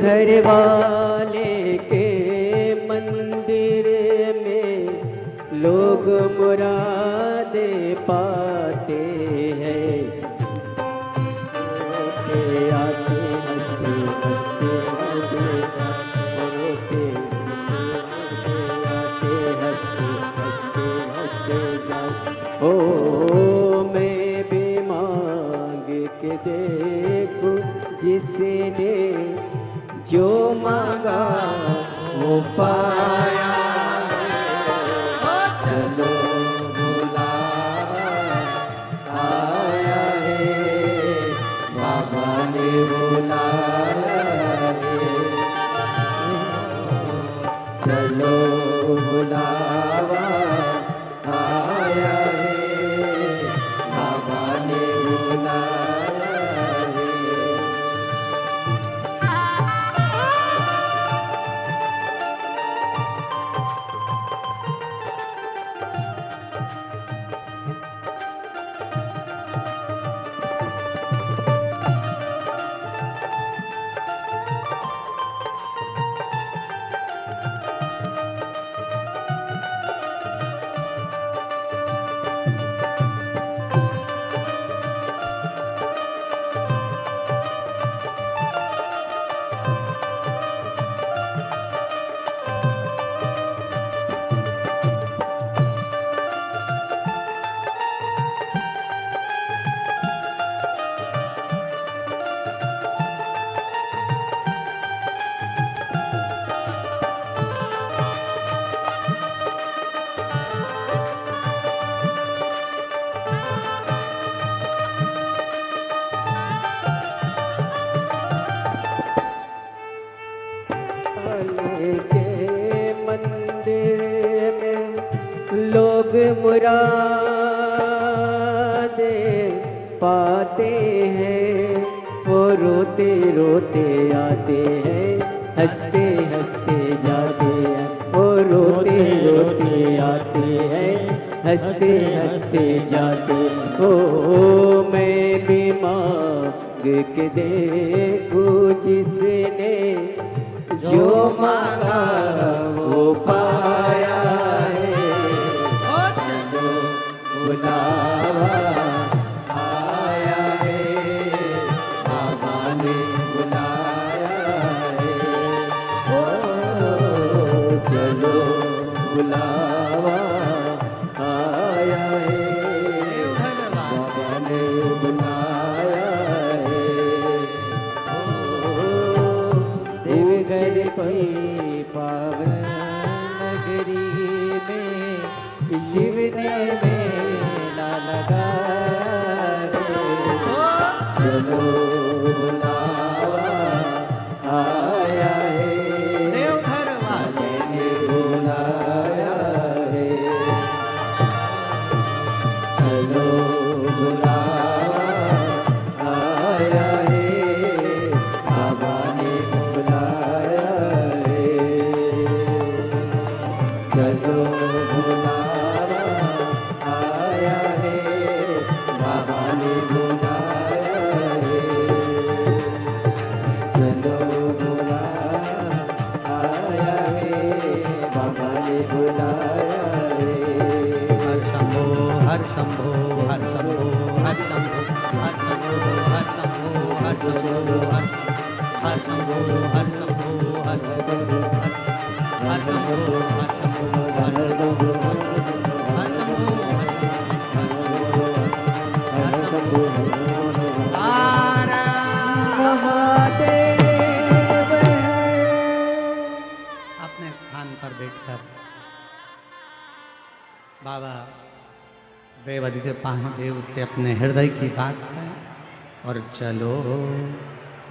घर वाले के मंदिर में लोग मुरादे पाते हैं। आते हंसते हंसते रोते आते हंसते हंसते हंसते जाते। ओ मैं भी मांग के देखूं जिसने जो मांगा वो पाया। चलो बुलावा आया है, बाबा ने बुलाया है। चलो बुलावा आया है, बाबा ने बुलाया है। के मंदिर में लोग मुरादे पाते हैं। वो रोते रोते आते हैं, हंसते हंसते जाते हैं। वो रोते रोते आते हैं, हंसते हंसते जाते। ओ मैं भी मांग के देखूं जिसने जो मांगा वो पाया है। चलो बुलावा आया है, बाबा ने बुलाया है। ओ चलो बुलावा आया है, बाबा ने बुलाया है। देवघर कोई पावन नगरी में शिव ने मेला लगाया है। चलो बुलावा आया है, देवघर वाले ने बुलाया है। चलो बुलावा आया है, बाबा ने बुलाया है। चलो बुलावा आया है, बाबा ने बुलाया है। चलो बुलावा आया है, बाबा ने बुलाया है। हर शंभो हर शंभो हर शंभो हर शंभो हर शंभो हर शंभो हर शंभो हर शंभो हर शंभो हर शंभो हर शंभो हर शंभो हर शंभो हर शंभो हर शंभो महादेव है। अपने स्थान पर बैठकर बाबा देवादिदेव महादेव से अपने हृदय की बात है और चलो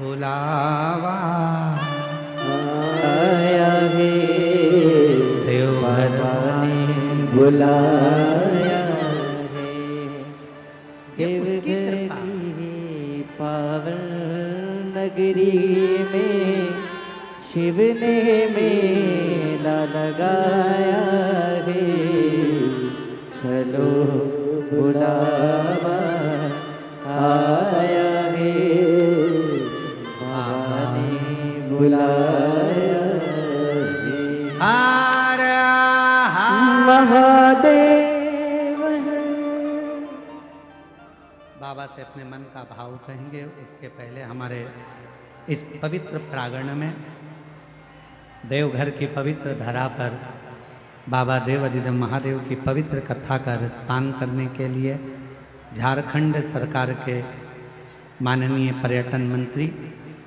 बुलावा आया है, देवघर ने बुलाया है। देवघर की पावन नगरी में शिव ने मेला लगाया है। चलो बुलावा आया है, बाबा ने बुलाया हर हर महादेव बाबा से अपने मन का भाव कहेंगे। उसके पहले हमारे इस पवित्र प्रांगण में देवघर की पवित्र धरा पर बाबा देवाधिदेव महादेव की पवित्र कथा का रसपान करने के लिए झारखंड सरकार के माननीय पर्यटन मंत्री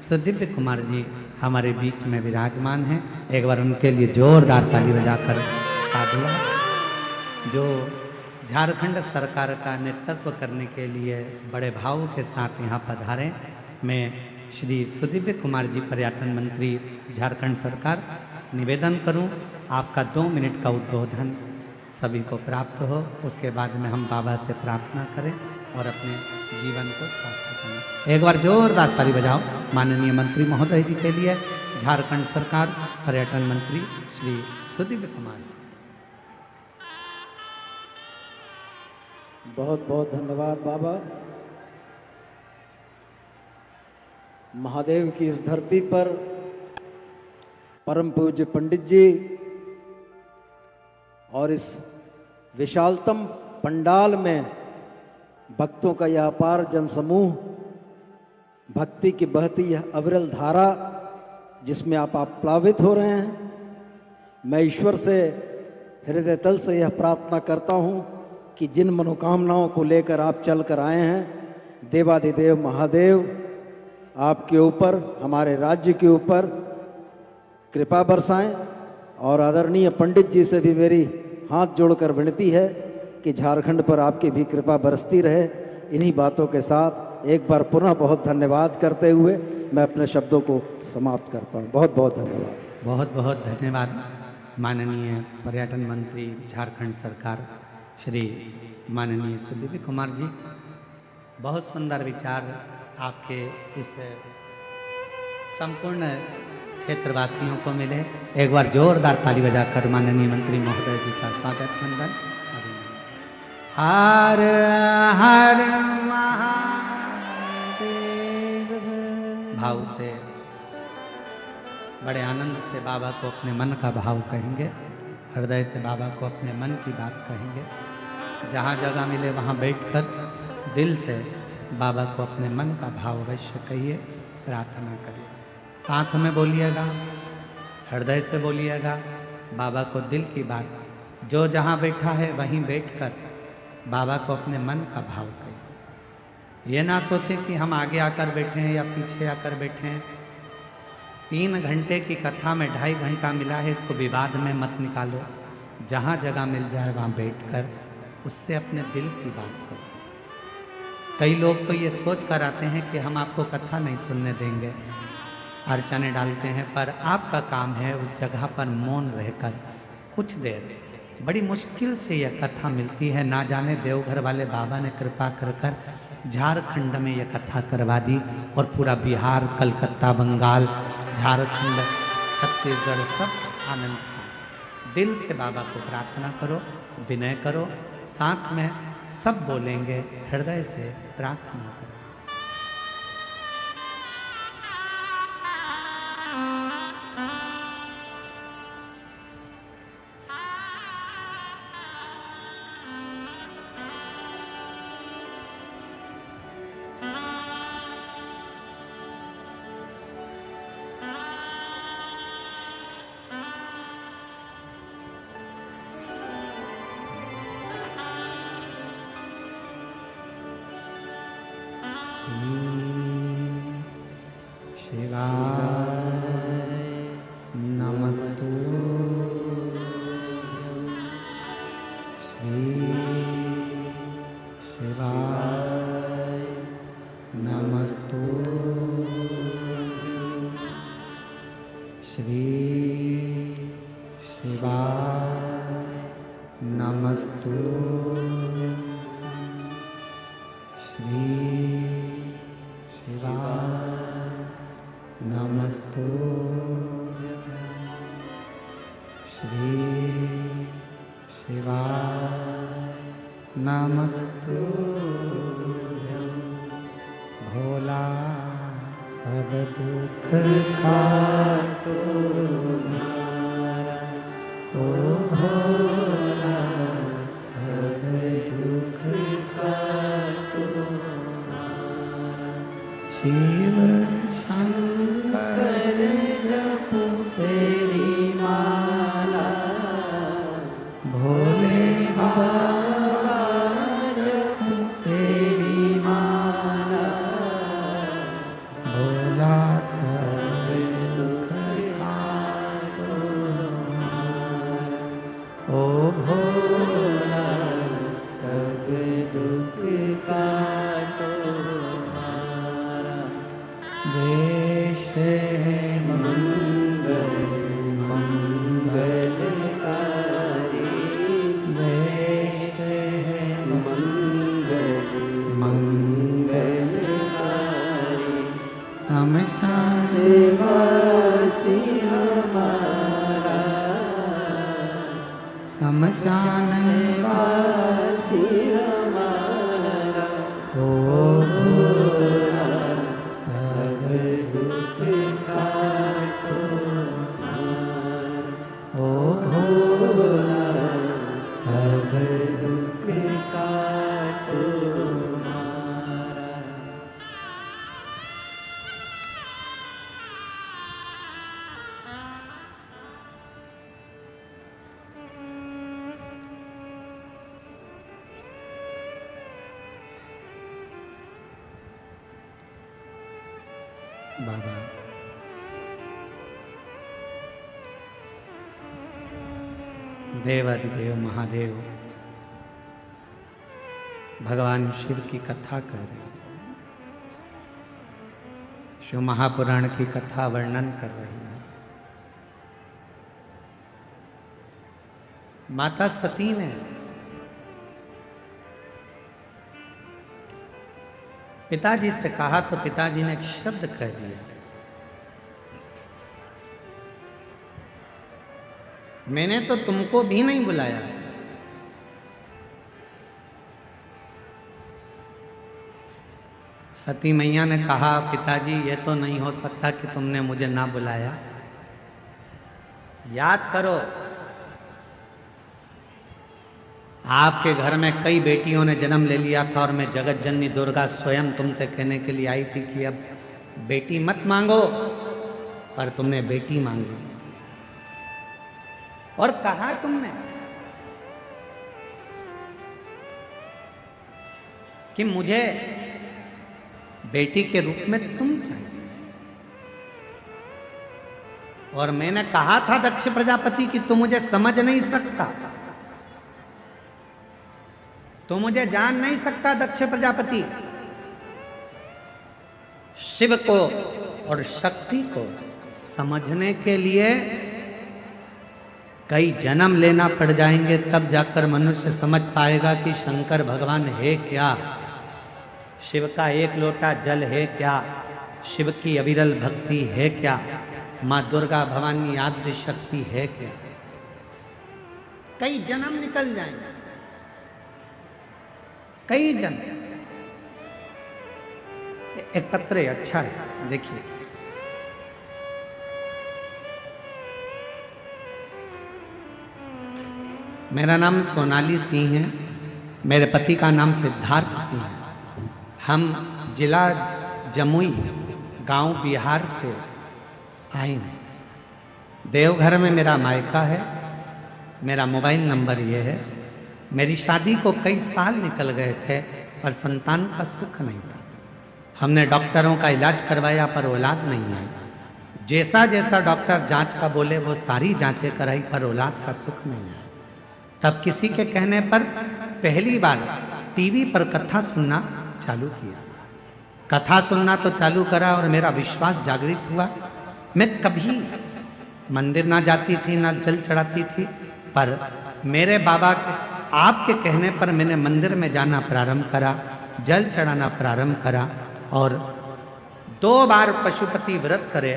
सुदिव्य कुमार जी हमारे बीच में विराजमान हैं। एक बार उनके लिए जोरदार ताली बजाकर साधुवाद। जो झारखंड सरकार का नेतृत्व करने के लिए बड़े भाव के साथ यहाँ पधारे। मैं श्री सुदिव्य कुमार जी पर्यटन मंत्री झारखंड सरकार निवेदन करूं आपका 2 मिनट का उद्बोधन सभी को प्राप्त हो। उसके बाद में हम बाबा से प्रार्थना करें और अपने जीवन को सार्थक करें। एक बार जोरदार ताली बजाओ माननीय मंत्री महोदय जी के लिए। झारखंड सरकार पर्यटन मंत्री श्री सुदिव्य कुमार जी। बहुत बहुत धन्यवाद बाबा। महादेव की इस धरती पर परम पूज्य पंडित जी और इस विशालतम पंडाल में भक्तों का यह अपार जनसमूह, भक्ति की बहती यह अविरल धारा जिसमें आप प्लावित हो रहे हैं। मैं ईश्वर से हृदय तल से यह प्रार्थना करता हूँ कि जिन मनोकामनाओं को लेकर आप चल कर आए हैं, देवाधिदेव महादेव आपके ऊपर, हमारे राज्य के ऊपर कृपा बरसाएं। और आदरणीय पंडित जी से भी मेरी हाथ जोड़कर विनती है कि झारखंड पर आपकी भी कृपा बरसती रहे। इन्हीं बातों के साथ एक बार पुनः बहुत धन्यवाद करते हुए मैं अपने शब्दों को समाप्त करता हूँ। बहुत बहुत धन्यवाद। बहुत बहुत धन्यवाद माननीय पर्यटन मंत्री झारखंड सरकार श्री माननीय सुदिव्य कुमार जी। बहुत सुंदर विचार आपके इस संपूर्ण क्षेत्रवासियों को मिले। एक बार जोरदार ताली बजाकर माननीय मंत्री महोदय जी का स्वागत वंदन। हर हर महादेव भाव से बड़े आनंद से बाबा को अपने मन का भाव कहेंगे। हृदय से बाबा को अपने मन की बात कहेंगे। जहाँ जगह मिले वहाँ बैठकर दिल से बाबा को अपने मन का भाव अवश्य कहिए, प्रार्थना करिए। साथ में बोलिएगा, हृदय से बोलिएगा बाबा को दिल की बात। जो जहाँ बैठा है वहीं बैठकर बाबा को अपने मन का भाव कहिए। ये ना सोचें कि हम आगे आकर बैठे हैं या पीछे आकर बैठे हैं। 3 घंटे की कथा में 2.5 घंटा मिला है, इसको विवाद में मत निकालो। जहाँ जगह मिल जाए वहाँ बैठकर उससे अपने दिल की बात करो। कई लोग तो ये सोच कर आते हैं कि हम आपको कथा नहीं सुनने देंगे, अर्चने डालते हैं, पर आपका काम है उस जगह पर मौन रहकर कुछ देर। बड़ी मुश्किल से यह कथा मिलती है। ना जाने देवघर वाले बाबा ने कृपा कर झारखंड में यह कथा करवा दी और पूरा बिहार, कलकत्ता, बंगाल, झारखंड, छत्तीसगढ़ सब आनंद पाए। दिल से बाबा को प्रार्थना करो, विनय करो। साथ में सब बोलेंगे, हृदय से प्रार्थना करो। भोला सब दुख काटो हमारा, वेश है मंगल मंगलकारी, वेश है मंगल मंगलकारी, शमशान वासी हमारा, शमशान वासी हमारा, ओ भोला सब दुख काटो हमारा, ओ भोला सब दुख काटो हमारा। बाबा देवाधिदेव महादेव भगवान शिव की कथा कर रहे हैं, शिव महापुराण की कथा वर्णन कर रहे हैं। माता सती ने पिताजी से कहा तो पिताजी ने एक शब्द कह दिया, मैंने तो तुमको भी नहीं बुलाया। सती मैया ने कहा पिताजी ये तो नहीं हो सकता कि तुमने मुझे ना बुलाया। याद करो आपके घर में कई बेटियों ने जन्म ले लिया था और मैं जगत जननी दुर्गा स्वयं तुमसे कहने के लिए आई थी कि अब बेटी मत मांगो, पर तुमने बेटी मांगी। और कहा तुमने कि मुझे बेटी के रूप में तुम चाहिए। और मैंने कहा था दक्ष प्रजापति कि तू मुझे समझ नहीं सकता, तो मुझे जान नहीं सकता दक्ष प्रजापति। शिव को और शक्ति को समझने के लिए कई जन्म लेना पड़ जाएंगे, तब जाकर मनुष्य समझ पाएगा कि शंकर भगवान है क्या, शिव का एक लोटा जल है क्या, शिव की अविरल भक्ति है क्या, माँ दुर्गा भवानी आद्य शक्ति है क्या। कई जन्म निकल जाएंगे, कई जन एकत्र। अच्छा है, देखिए मेरा नाम सोनाली सिंह है, मेरे पति का नाम सिद्धार्थ सिंह है। हम जिला जमुई गांव बिहार से आए हैं। देवघर में मेरा मायका है। मेरा मोबाइल नंबर ये है। मेरी शादी को कई साल निकल गए थे पर संतान का सुख नहीं था। हमने डॉक्टरों का इलाज करवाया पर औलाद नहीं आई। जैसा जैसा डॉक्टर जांच का बोले वो सारी जांचें कराई पर औलाद का सुख नहीं आया। तब किसी के कहने पर पहली बार टीवी पर कथा सुनना चालू किया। कथा सुनना तो चालू करा और मेरा विश्वास जागृत हुआ। मैं कभी मंदिर ना जाती थी ना जल चढ़ाती थी, पर मेरे बाबा आपके कहने पर मैंने मंदिर में जाना प्रारंभ करा, जल चढ़ाना प्रारंभ करा और 2 बार पशुपति व्रत करे,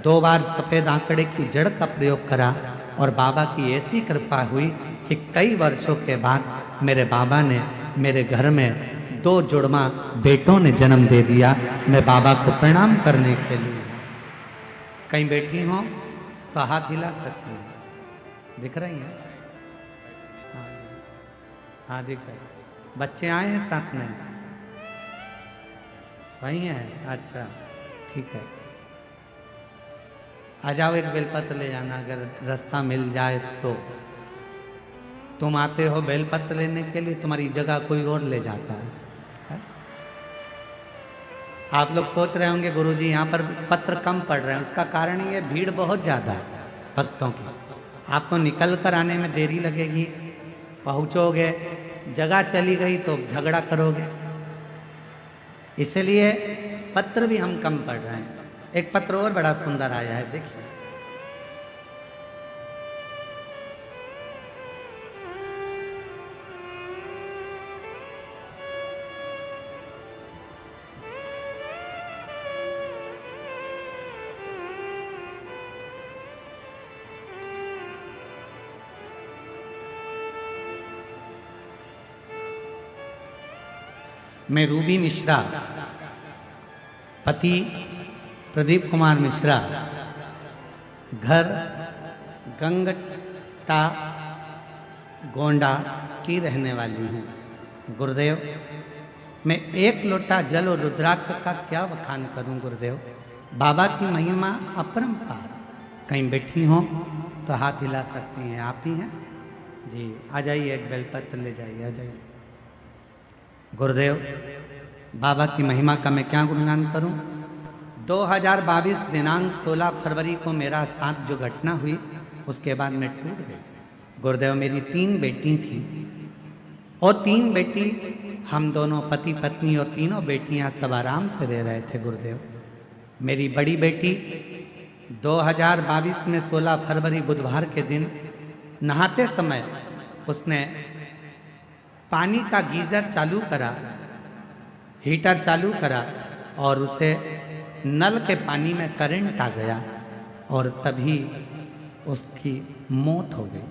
2 बार सफेद आंकड़े की जड़ का प्रयोग करा और बाबा की ऐसी कृपा हुई कि कई वर्षों के बाद मेरे बाबा ने मेरे घर में 2 जुड़वा बेटों ने जन्म दे दिया। मैं बाबा को प्रणाम करने के लिए कहीं बैठी हूँ तो हाथ हिला सकती हूँ, दिख रही है? हाँ दिख रही। बच्चे आए हैं साथ में? वही हैं? अच्छा ठीक है, आ जाओ। एक बेलपत्र ले जाना, अगर रास्ता मिल जाए तो। तुम आते हो बेलपत्र लेने के लिए, तुम्हारी जगह कोई और ले जाता है। आप लोग सोच रहे होंगे गुरुजी यहाँ पर पत्र कम पड़ रहे हैं, उसका कारण ये भीड़ बहुत ज़्यादा है भक्तों की। आपको निकल कर आने में देरी लगेगी, पहुँचोगे, जगह चली गई तो झगड़ा करोगे। इसलिए पत्र भी हम कम पढ़ रहे हैं। एक पत्र और बड़ा सुंदर आया है, देखिए। मैं रूबी मिश्रा, पति प्रदीप कुमार मिश्रा, घर गंगटा गोंडा की रहने वाली हूँ। गुरुदेव, मैं एक लोटा जल और रुद्राक्ष का क्या बखान करूँ गुरुदेव। बाबा की महिमा अपरंपार। कहीं बैठी हो तो हाथ हिला सकती हैं, आप ही हैं जी। आ जाइए, एक बेलपत्र ले जाइए, आ जाइए। गुरुदेव, बाबा की महिमा का मैं क्या गुणगान करूं। 2022 दिनांक 16 फरवरी को मेरा साथ जो घटना हुई, उसके बाद मैं टूट गई। गुरुदेव, मेरी 3 बेटी थी और 3 बेटी, हम दोनों पति पत्नी और तीनों बेटियां सब आराम से रह रहे थे। गुरुदेव, मेरी बड़ी बेटी 2022 में 16 फरवरी बुधवार के दिन नहाते समय उसने पानी का गीजर चालू करा, हीटर चालू करा और उसे नल के पानी में करंट आ गया और तभी उसकी मौत हो गई,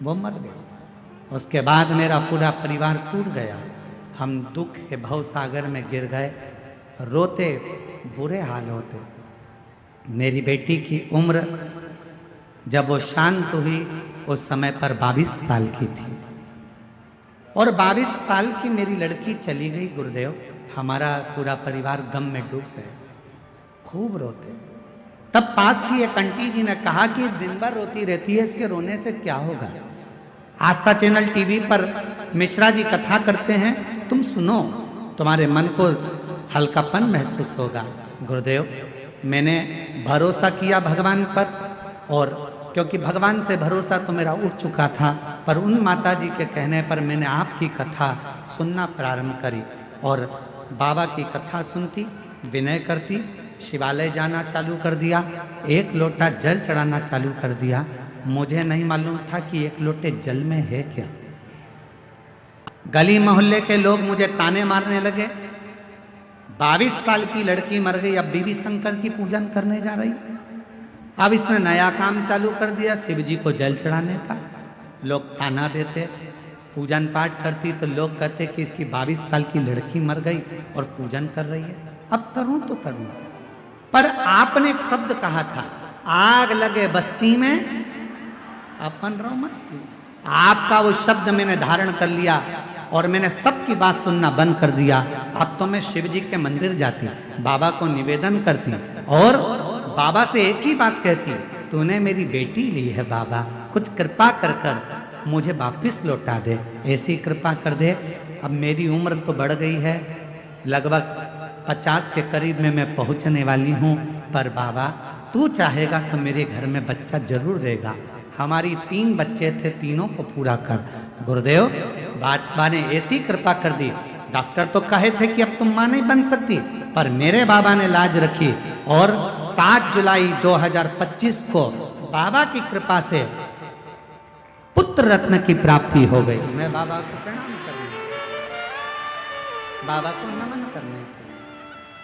वो मर गई। उसके बाद मेरा पूरा परिवार टूट गया। हम दुख के भव सागर में गिर गए, रोते, बुरे हाल होते। मेरी बेटी की उम्र जब वो शांत हुई उस समय पर 22 साल की थी और 22 साल की मेरी लड़की चली गई। गुरुदेव, हमारा पूरा परिवार गम में डूब गए, खूब रोते। तब पास की एक आंटी जी ने कहा कि दिन भर रोती रहती है, इसके रोने से क्या होगा। आस्था चैनल टीवी पर मिश्रा जी कथा करते हैं, तुम सुनो, तुम्हारे मन को हल्कापन महसूस होगा। गुरुदेव, मैंने भरोसा किया भगवान पर, और क्योंकि भगवान से भरोसा तो मेरा उठ चुका था, पर उन माता जी के कहने पर मैंने आपकी कथा सुनना प्रारंभ करी और बाबा की कथा सुनती, विनय करती, शिवालय जाना चालू कर दिया, 1 लोटा जल चढ़ाना चालू कर दिया। मुझे नहीं मालूम था कि 1 लोटे जल में है क्या। गली मोहल्ले के लोग मुझे ताने मारने लगे, 22 साल की लड़की मर गई, अब बीबी शंकर की पूजन करने जा रही। अब इसने नया काम चालू कर दिया, शिव जी को जल चढ़ाने का। लोग ताना देते, पूजन पाठ करती तो लोग कहते कि इसकी 22 साल की लड़की मर गई और पूजन कर रही है, अब करूं तो करूं। पर आपने एक शब्द कहा था, आग लगे बस्ती में अपन रहो मस्ती। आपका वो शब्द मैंने धारण कर लिया और मैंने सबकी बात सुनना बंद कर दिया। अब तो मैं शिव जी के मंदिर जाती, बाबा को निवेदन करती और बाबा से एक ही बात कहती, तूने मेरी बेटी ली है बाबा, कुछ कृपा कर कर मुझे वापिस लौटा दे, ऐसी कृपा कर दे। अब मेरी उम्र तो बढ़ गई है, लगभग 50 के करीब में मैं पहुंचने वाली हूँ, पर बाबा तू चाहेगा तो मेरे घर में बच्चा जरूर देगा। हमारी 3 बच्चे थे, तीनों को पूरा कर। गुरुदेव, बाबा ने ऐसी कृपा कर दी, डॉक्टर तो कहे थे कि अब तुम मां नहीं बन सकती, पर मेरे बाबा ने लाज रखी और 7 जुलाई 2025 को बाबा की कृपा से पुत्र रत्न की प्राप्ति हो गई। मैं बाबा को प्रणाम करने, बाबा को नमन करने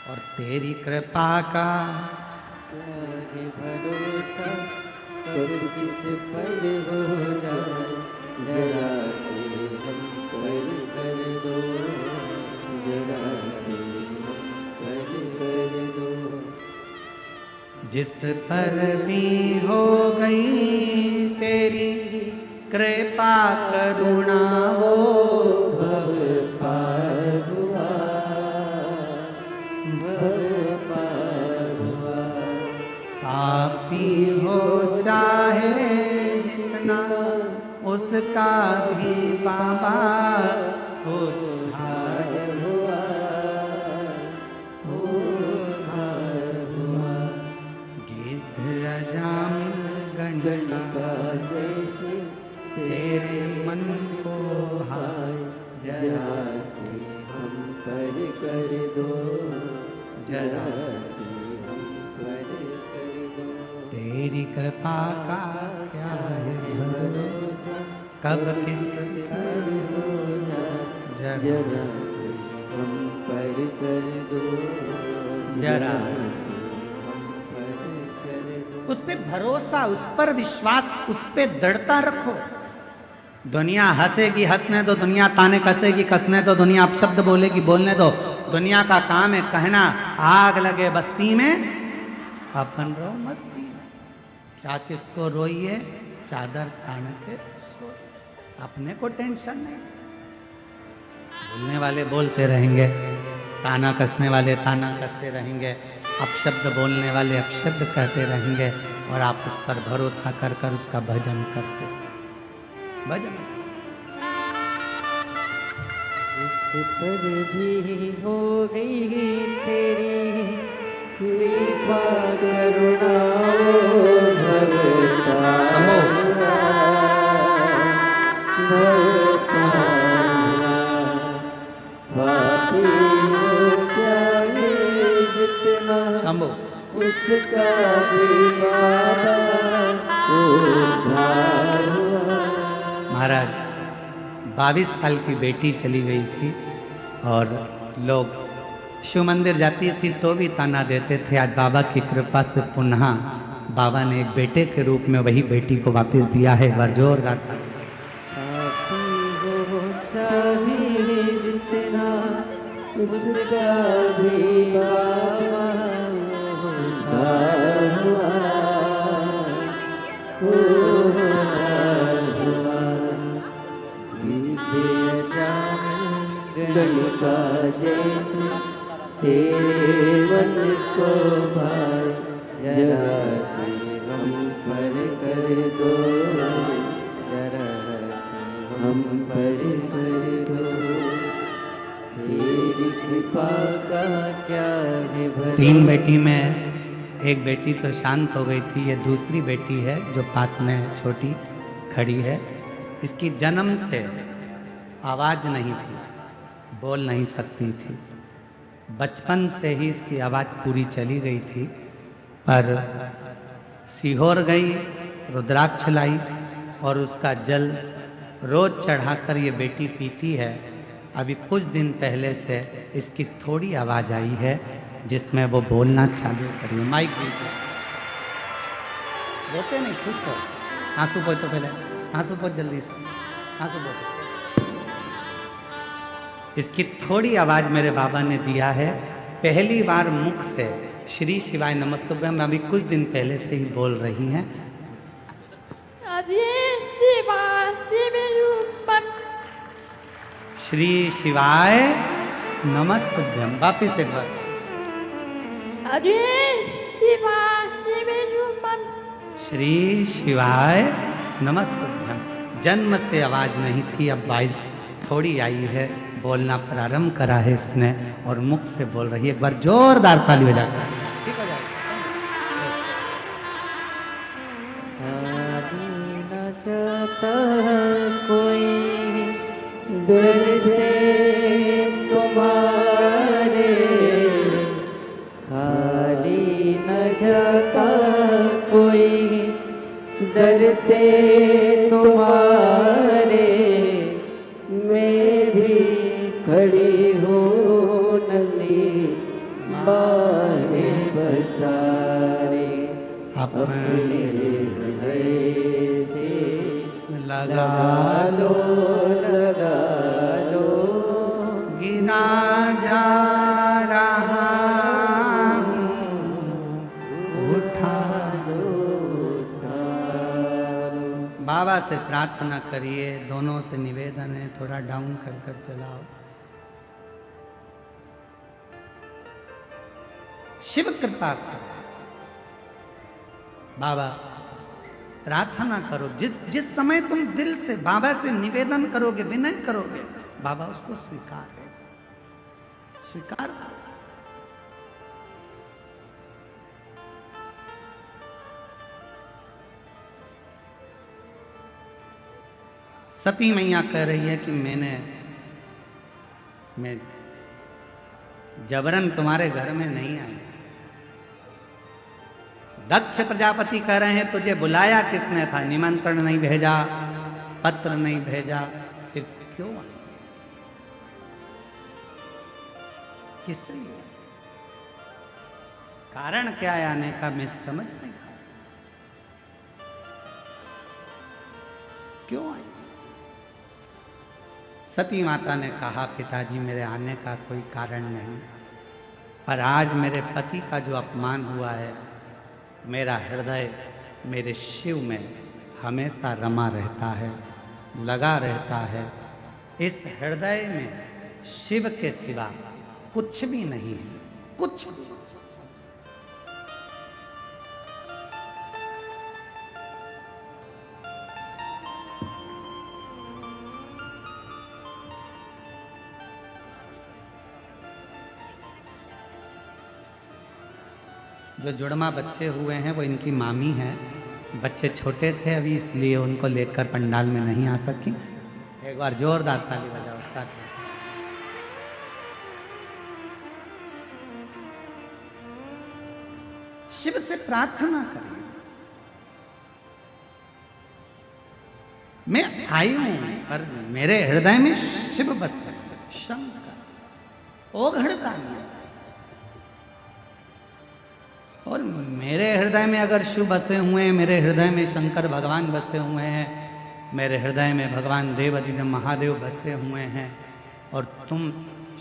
और तेरी कृपा का भरोसा कब किस पर हो जाए, जरा से हम पर कर दो, जरा से हम पर कर दो। जिस पर भी हो गई तेरी कृपा करुणा, वो भव पार हुआ, भव पार हुआ। पापी हो चाहे जितना, उसका भी बाबा उद्धार हुआ, उद्धार हुआ। गिद्ध अजामिल गणका जैसे तेरे मन को कृपा का क्या है भरोसा, कब किस पर हो जाए, जरा जरा से हम पर कर दो, जरा हम पर कर दो। उस पे भरोसा, उस पर विश्वास, उस पे दृढ़ता रखो। दुनिया हंसेगी हंसने दो, दुनिया ताने कसेगी कसने दो, दुनिया अपशब्द बोलेगी बोलने दो। दुनिया का काम है कहना आग लगे बस्ती में, अपन रहो मस्ती में। क्या किसको रोइए, चादर तान के सोइए, अपने को टेंशन नहीं। बोलने वाले बोलते रहेंगे, ताना कसने वाले ताना कसते रहेंगे, अपशब्द बोलने वाले अपशब्द कहते रहेंगे, और आप उस पर भरोसा कर कर उसका भजन करते। भजन जिस पर भी हो गई तेरी कृपा करुणा भरता हुआ, भरता हुआ, पापी हो जाए जितना शंभु उसका भी बाबा उद्धार हुआ। महाराज 22 साल की बेटी चली गई थी और लोग शिव मंदिर जाती थी तो भी ताना देते थे। आज बाबा की कृपा से पुनः बाबा ने एक बेटे के रूप में वही बेटी को वापस दिया है। जोरदार पापी हो चाहे जितना उसका भी बाबा उद्धार हुआ, उद्धार हुआ। दिव्य जान गणिका जैसे तेरे मन को भाई, जरा से हम पर कर दो, जरा से हम पर कर दो। तेरी कृपा का क्या है भला। 3 बेटी में एक बेटी तो शांत हो गई थी, ये दूसरी बेटी है जो पास में छोटी खड़ी है। इसकी जन्म से आवाज़ नहीं थी, बोल नहीं सकती थी। बचपन से ही इसकी आवाज़ पूरी चली गई थी, पर सीहोर गई, रुद्राक्ष लाई और उसका जल रोज चढ़ाकर ये बेटी पीती है। अभी कुछ दिन पहले से इसकी थोड़ी आवाज़ आई है जिसमें वो बोलना चालू करी। माइक दीजिए। रोते नहीं, खुश हो। आंसू पोछ तो पहले, आंसू पोछ जल्दी से, आंसू पोछ। इसकी थोड़ी आवाज़ मेरे बाबा ने दिया है। पहली बार मुख से श्री शिवाय नमस्तुभ्यम अभी कुछ दिन पहले से ही बोल रही हैं। श्री शिवाय नमस्तुभ्यम। वापिस एक बार। श्री शिवाय नमस्तुभ्यम। जन्म से आवाज नहीं थी, अब 22 थोड़ी आई है, बोलना प्रारंभ करा है इसने और मुख से बोल रही है। एक बार जोरदार ताली बजाकर ठीक हो जाएगा। आने न चाहता कोई दिल से तुम्हारे, खाली न जाता कोई दर से तुम्हारे। मैं भी खड़ी हूँ नंदी बाहे बसारे, अपने हृदय से लगा लो, लगा लो। गिना जा रहा हूँ, उठा बाबा से प्रार्थना करिए। दोनों से निवेदन है, थोड़ा डाउन कर कर चलाओ। शिव कृपा करो। बाबा प्रार्थना करो। जिस समय तुम दिल से बाबा से निवेदन करोगे, विनय करोगे, बाबा उसको स्वीकार करो। सती मैया कह रही है कि मैं जबरन तुम्हारे घर में नहीं आई। दक्ष प्रजापति कह रहे हैं तुझे बुलाया किसने था? निमंत्रण नहीं भेजा, पत्र नहीं भेजा, फिर क्यों आए? किस लिए? कारण क्या है आने का? मैं समझ नहीं पाया। क्यों आई? सती माता ने कहा पिताजी मेरे आने का कोई कारण नहीं, पर आज मेरे पति का जो अपमान हुआ है, मेरा हृदय मेरे शिव में हमेशा रमा रहता है, लगा रहता है। इस हृदय में शिव के सिवा कुछ भी नहीं है, कुछ भी। जो जुड़मा बच्चे हुए हैं वो इनकी मामी हैं। बच्चे छोटे थे अभी, इसलिए उनको लेकर पंडाल में नहीं आ सकी। एक बार जोरदार ताली बजाओ साथ में। शिव से प्रार्थना करें। मैं आई हूं पर मेरे हृदय में शिव बस सकते, शंकर ओ हृदय। और मेरे हृदय में अगर शिव बसे हुए हैं, मेरे हृदय में शंकर भगवान बसे हुए हैं, मेरे हृदय में भगवान देवाधिदेव महादेव बसे हुए हैं, और तुम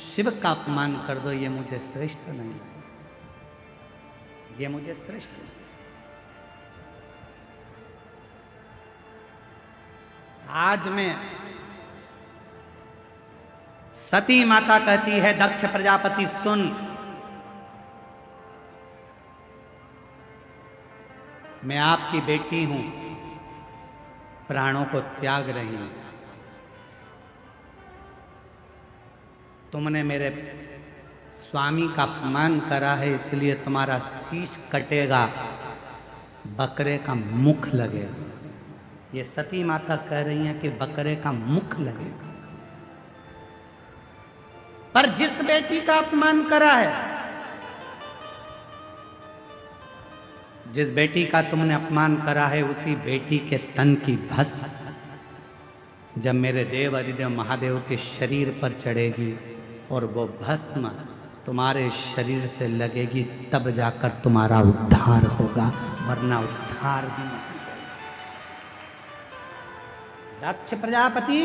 शिव का अपमान कर दो, ये मुझे श्रेष्ठ नहीं लगता, ये मुझे श्रेष्ठ नहीं। आज मैं सती माता कहती है दक्ष प्रजापति सुन, मैं आपकी बेटी हूं, प्राणों को त्याग रही हूं। तुमने मेरे स्वामी का अपमान करा है, इसलिए तुम्हारा शीश कटेगा, बकरे का मुख लगेगा। ये सती माता कह रही हैं कि बकरे का मुख लगेगा। पर जिस बेटी का अपमान करा है, जिस बेटी का तुमने अपमान करा है, उसी बेटी के तन की भस्म जब मेरे देव अधिदेव महादेव के शरीर पर चढ़ेगी और वो भस्म तुम्हारे शरीर से लगेगी, तब जाकर तुम्हारा उद्धार होगा, वरना उद्धार भी नहीं। दक्ष प्रजापति,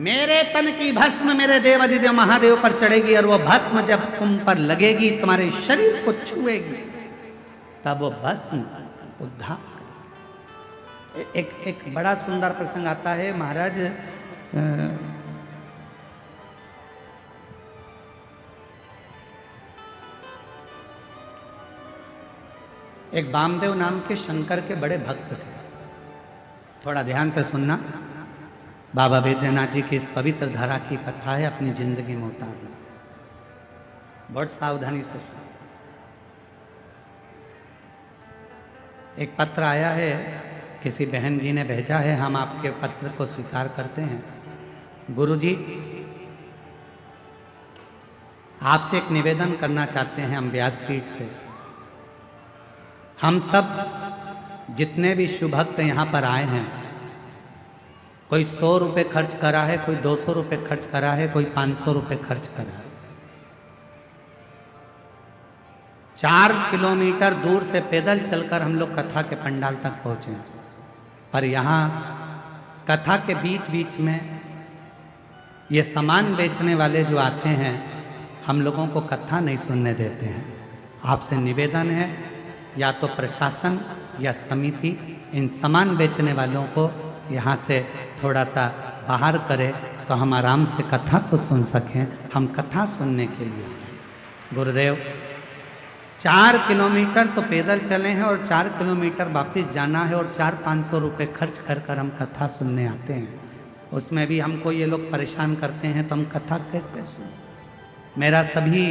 मेरे तन की भस्म मेरे देव अधिदेव महादेव पर चढ़ेगी, और वो भस्म जब तुम पर लगेगी, तुम्हारे शरीर को छुएगी, तब वो भस्म उद्धार। एक बड़ा सुंदर प्रसंग आता है महाराज। एक वामदेव नाम के शंकर के बड़े भक्त थे। थोड़ा ध्यान से सुनना, बाबा बैद्यनाथ जी की इस पवित्र धारा की कथा है, अपनी जिंदगी में उतारना, बहुत सावधानी से सुनो। एक पत्र आया है, किसी बहन जी ने भेजा है, हम आपके पत्र को स्वीकार करते हैं। गुरुजी, आपसे एक निवेदन करना चाहते हैं हम व्यासपीठ से। हम सब जितने भी शिव भक्त यहाँ पर आए हैं, कोई 100 रुपये खर्च करा है, कोई 200 रुपये खर्च करा है, कोई 500 रुपये खर्च करा है। 4 किलोमीटर दूर से पैदल चलकर हम लोग कथा के पंडाल तक पहुँचे, पर यहाँ कथा के बीच बीच में ये सामान बेचने वाले जो आते हैं, हम लोगों को कथा नहीं सुनने देते हैं। आपसे निवेदन है, या तो प्रशासन या समिति इन सामान बेचने वालों को यहाँ से थोड़ा सा बाहर करे, तो हम आराम से कथा तो सुन सकें। हम कथा सुनने के लिए गुरुदेव 4 किलोमीटर तो पैदल चले हैं, और 4 किलोमीटर वापस जाना है, और 400-500 रुपये खर्च कर कर हम कथा सुनने आते हैं। उसमें भी हमको ये लोग परेशान करते हैं, तो हम कथा कैसे सुनें? मेरा सभी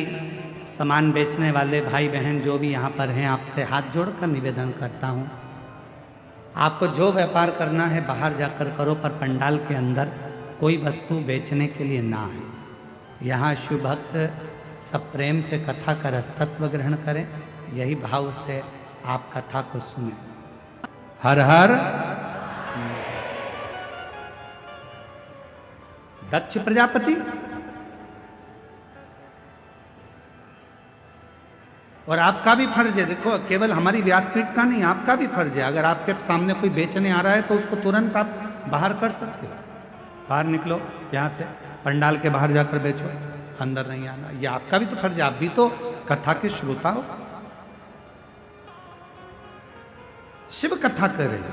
सामान बेचने वाले भाई बहन जो भी यहाँ पर हैं, आपसे हाथ जोड़कर निवेदन करता हूँ, आपको जो व्यापार करना है बाहर जाकर करो, पर पंडाल के अंदर कोई वस्तु बेचने के लिए ना है। यहाँ शिव भक्त सब प्रेम से कथा का रसतत्व ग्रहण करें, यही भाव से आप कथा को सुने। हर हर दक्ष प्रजापति और आपका भी फर्ज है, देखो केवल हमारी व्यासपीठ का नहीं, आपका भी फर्ज है। अगर आपके सामने कोई बेचने आ रहा है तो उसको तुरंत आप बाहर कर सकते हो। बाहर निकलो यहाँ से, पंडाल के बाहर जाकर बेचो, अंदर नहीं आना। ये आपका भी तो फर्ज है, आप भी तो कथा के श्रोता हो। शिव कथा कर रहे हो।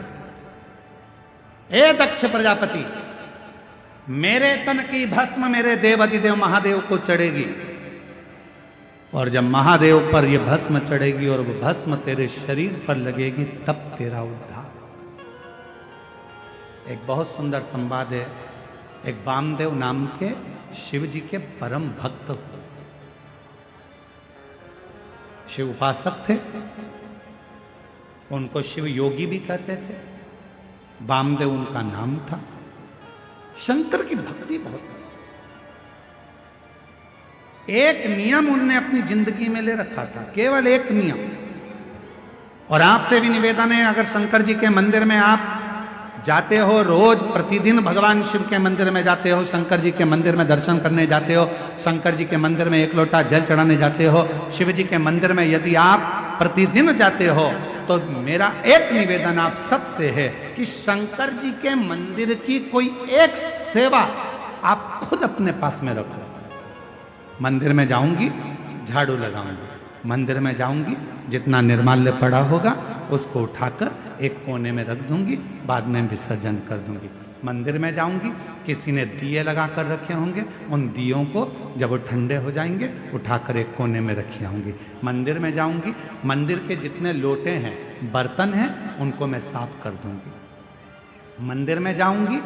हे दक्ष प्रजापति, मेरे तन की भस्म मेरे देवाधिदेव महादेव को चढ़ेगी, और जब महादेव पर यह भस्म चढ़ेगी और वो भस्म तेरे शरीर पर लगेगी, तब तेरा उद्धार। एक बहुत सुंदर संवाद है। एक वामदेव नाम के शिव जी के परम भक्त, शिव उपासक थे, उनको शिव योगी भी कहते थे। वामदेव उनका नाम था। शंकर की भक्ति बहुत, एक नियम उनने अपनी जिंदगी में ले रखा था, केवल एक नियम। और आपसे भी निवेदन है, अगर शंकर जी के मंदिर में आप जाते हो, रोज प्रतिदिन भगवान शिव के मंदिर में जाते हो, शंकर जी के मंदिर में दर्शन करने जाते हो, शंकर जी के मंदिर में एक लोटा जल चढ़ाने जाते हो, शिव जी के मंदिर में यदि आप प्रतिदिन जाते हो, तो मेरा एक निवेदन आप सबसे है कि शंकर जी के मंदिर की कोई एक सेवा आप खुद अपने पास में रखो। मंदिर में जाऊंगी, झाड़ू लगाऊंगी, मंदिर में जाऊंगी, जितना निर्माल्य पड़ा होगा उसको उठाकर एक कोने में रख दूंगी, बाद में विसर्जन कर दूंगी। मंदिर में जाऊंगी, किसी ने दिए लगा कर रखे होंगे, उन दियों को जब वो ठंडे हो जाएंगे उठाकर एक कोने में रखी आऊंगी। मंदिर में जाऊंगी, मंदिर के जितने लोटे हैं, बर्तन हैं, उनको मैं साफ कर दूंगी। मंदिर में जाऊंगी,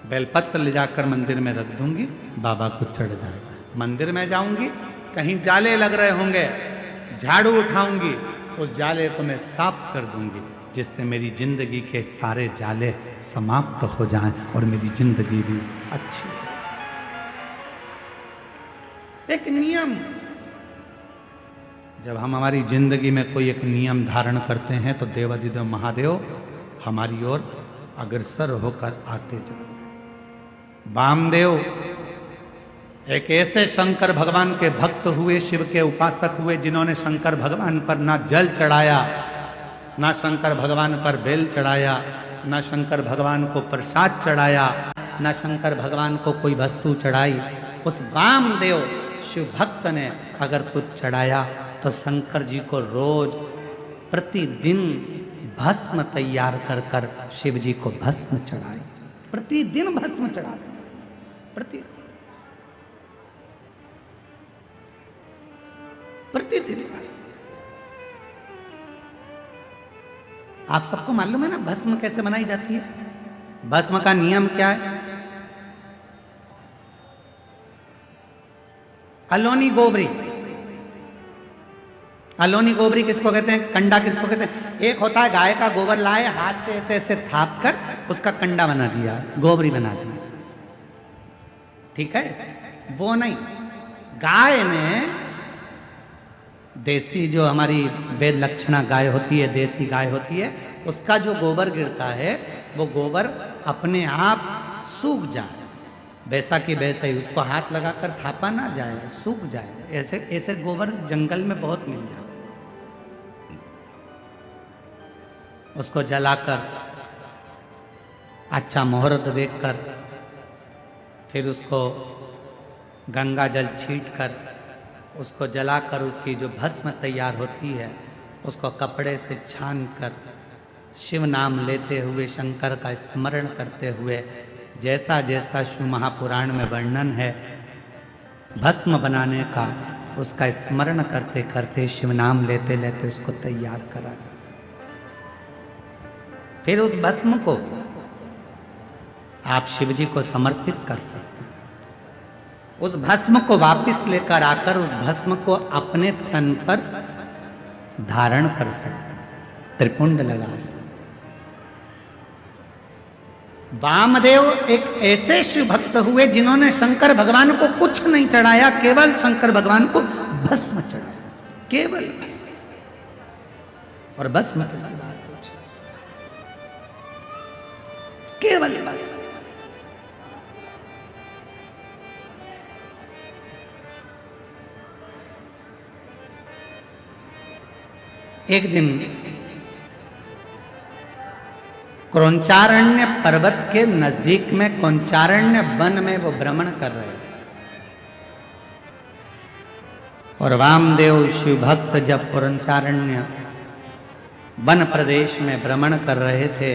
बेलपत्र ले जाकर मंदिर में रख दूंगी, बाबा को चढ़ जाएगा। मंदिर में जाऊंगी, कहीं जाले लग रहे होंगे, झाड़ू उठाऊंगी, उस जाले को मैं साफ कर दूंगी, जिससे मेरी जिंदगी के सारे जाले समाप्त हो जाएं और मेरी जिंदगी भी अच्छी हो। एक नियम, जब हम हमारी जिंदगी में कोई एक नियम धारण करते हैं तो देवाधिदेव महादेव हमारी ओर अग्रसर होकर आते जाते। वामदेव एक ऐसे शंकर भगवान के भक्त हुए, शिव के उपासक हुए, जिन्होंने शंकर भगवान पर ना जल चढ़ाया, ना शंकर भगवान पर बेल चढ़ाया, ना शंकर भगवान को प्रसाद चढ़ाया, ना शंकर भगवान को कोई वस्तु चढ़ाई। उस वामदेव शिव भक्त ने अगर कुछ चढ़ाया तो शंकर जी को रोज प्रतिदिन भस्म तैयार कर कर शिव जी को भस्म चढ़ाए। प्रतिदिन भस्म चढ़ाए, प्रतिदिन भस्म। आप सबको मालूम है ना भस्म कैसे बनाई जाती है? भस्म का नियम क्या है? अलोनी गोबरी। अलोनी गोबरी किसको कहते हैं? कंडा किसको कहते हैं? एक होता है गाय का गोबर लाए, हाथ से ऐसे ऐसे थाप कर उसका कंडा बना दिया, गोबरी बना दी, ठीक है? वो नहीं, गाय ने, देसी जो हमारी वेद लक्षणा गाय होती है, देसी गाय होती है, उसका जो गोबर गिरता है वो गोबर अपने आप सूख जाए, वैसा कि वैसा ही, उसको हाथ लगाकर थापा ना जाए, सूख जाए। ऐसे ऐसे गोबर जंगल में बहुत मिल जाए। उसको जलाकर अच्छा मुहूर्त देखकर फिर उसको गंगा जल छींटकर उसको जलाकर उसकी जो भस्म तैयार होती है उसको कपड़े से छान कर शिव नाम लेते हुए, शंकर का स्मरण करते हुए, जैसा जैसा शिव महापुराण में वर्णन है भस्म बनाने का, उसका स्मरण करते करते, शिव नाम लेते लेते उसको तैयार करा। फिर उस भस्म को आप शिव जी को समर्पित कर सकते हैं। उस भस्म को वापस लेकर आकर उस भस्म को अपने तन पर धारण कर सकते, त्रिपुंड लगा सकते। वामदेव एक ऐसे शिव भक्त हुए जिन्होंने शंकर भगवान को कुछ नहीं चढ़ाया, केवल शंकर भगवान को भस्म चढ़ाया। केवल बस, और बस में किसी बात पूछे, केवल बस। एक दिन क्रौंचारण्य पर्वत के नजदीक में क्रौंचारण्य वन में वो भ्रमण कर रहे थे, और वामदेव शिव भक्त जब क्रौंचारण्य वन प्रदेश में भ्रमण कर रहे थे,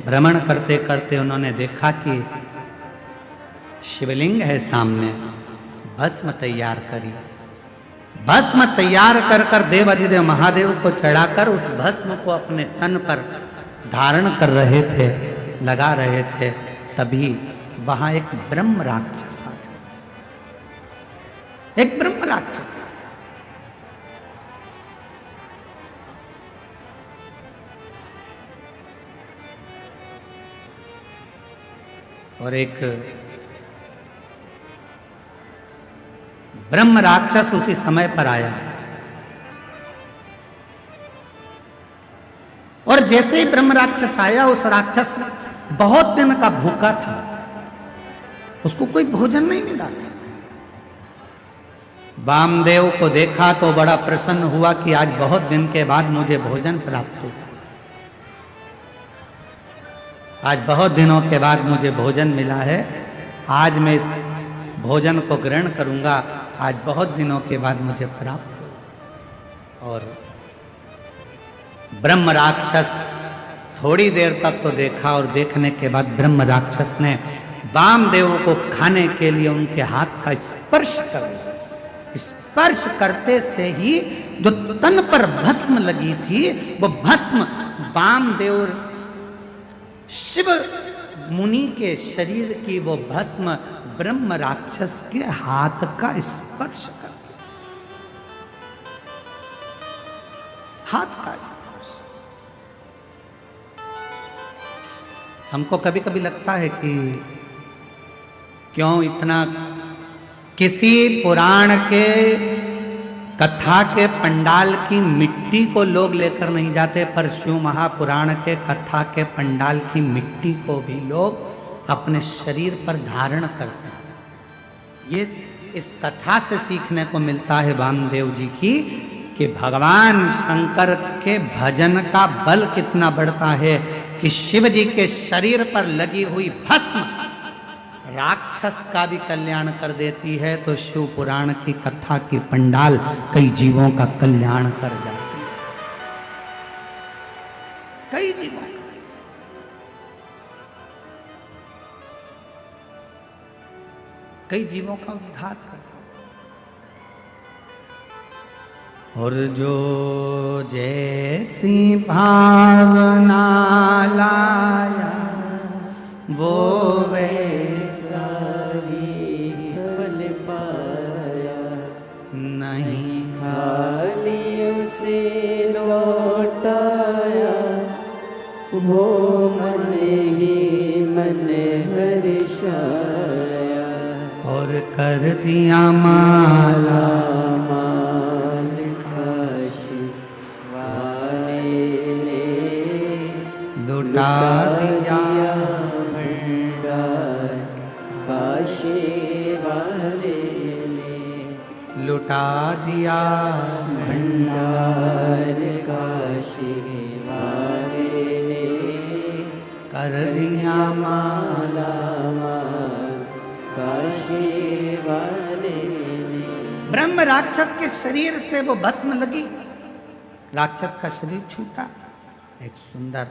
भ्रमण करते करते उन्होंने देखा कि शिवलिंग है सामने, भस्म तैयार करी। भस्म तैयार कर कर देवाधिदेव महादेव को चढ़ाकर उस भस्म को अपने तन पर धारण कर रहे थे, लगा रहे थे। तभी वहां एक ब्रह्म राक्षस आया, एक ब्रह्म राक्षस। और एक ब्रह्म राक्षस उसी समय पर आया, और जैसे ही ब्रह्म राक्षस आया, उस राक्षस बहुत दिन का भूखा था, उसको कोई भोजन नहीं मिला था। वामदेव को देखा तो बड़ा प्रसन्न हुआ कि आज बहुत दिन के बाद मुझे भोजन प्राप्त हुआ, आज बहुत दिनों के बाद मुझे भोजन मिला है, आज मैं इस भोजन को ग्रहण करूंगा, आज बहुत दिनों के बाद मुझे प्राप्त हुआ। और ब्रह्म राक्षस थोड़ी देर तक तो देखा, और देखने के बाद ब्रह्म राक्षस ने वामदेव को खाने के लिए उनके हाथ का स्पर्श कर लिया। स्पर्श करते से ही जो तन पर भस्म लगी थी, वो भस्म वामदेव शिव मुनि के शरीर की वो भस्म ब्रह्म राक्षस के हाथ का स्पर्श कर, हाथ का स्पर्श। हमको कभी कभी लगता है कि क्यों इतना किसी पुराण के कथा के पंडाल की मिट्टी को लोग लेकर नहीं जाते, पर शिव महापुराण के कथा के पंडाल की मिट्टी को भी लोग अपने शरीर पर धारण करते हैं। ये इस कथा से सीखने को मिलता है वामदेव जी की, कि भगवान शंकर के भजन का बल कितना बढ़ता है, कि शिव जी के शरीर पर लगी हुई भस्म राक्षस का भी कल्याण कर देती है, तो शिव पुराण की कथा की पंडाल कई जीवों का कल्याण कर जाती है, कई जीवों का। कई जीवों का उद्धार कर। और जो जैसी भावना लाया, वो वैसा ही फल पाया, नहीं खाली उसे लौटाया, वो मन ही मन हर्षाया, और कर दिया माला माल काशी वाले ने लुटा दिया भंडार, काशी वाले ने लुटा दिया भंडार, काशी वाले ने कर दिया माला। माल, काशी वाले ने। ब्रह्म राक्षस के शरीर से वो भस्म लगी, राक्षस का शरीर छूटा, एक सुंदर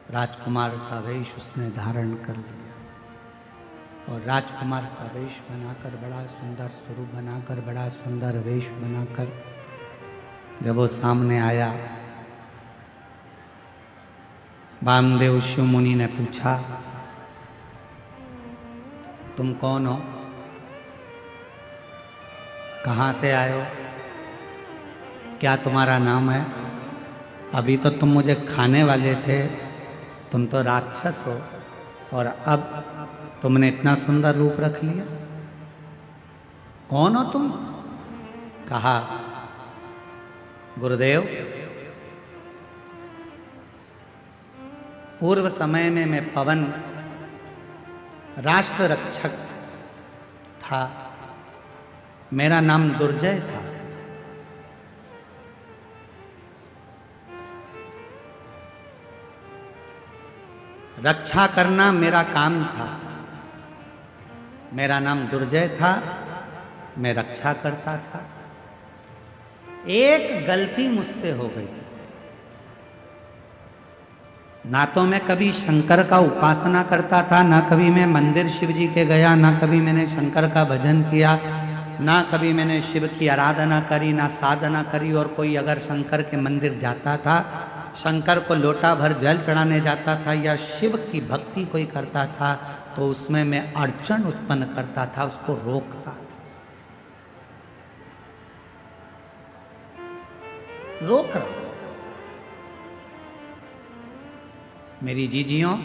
राजकुमार सा वेश उसने धारण कर लिया, और राजकुमार सा वेश बनाकर, बड़ा सुंदर स्वरूप बनाकर, बड़ा सुंदर वेश बनाकर जब वो सामने आया, वामदेव शिव मुनि ने पूछा, तुम कौन हो, कहाँ से आए हो, क्या तुम्हारा नाम है? अभी तो तुम मुझे खाने वाले थे, तुम तो राक्षस हो, और अब तुमने इतना सुंदर रूप रख लिया, कौन हो तुम? कहा, गुरुदेव, पूर्व समय में मैं पवन राष्ट्र रक्षक था, मेरा नाम दुर्जय था। रक्षा करना मेरा काम था, मेरा नाम दुर्जय था, मैं रक्षा करता था। एक गलती मुझसे हो गई, ना तो मैं कभी शंकर का उपासना करता था, ना कभी मैं मंदिर शिव जी के गया, ना कभी मैंने शंकर का भजन किया, ना कभी मैंने शिव की आराधना करी, ना साधना करी। और कोई अगर शंकर के मंदिर जाता था, शंकर को लोटा भर जल चढ़ाने जाता था या शिव की भक्ति कोई करता था, तो उसमें मैं अड़चन उत्पन्न करता था, उसको रोकता था। रोक रहा। मेरी जीजियों,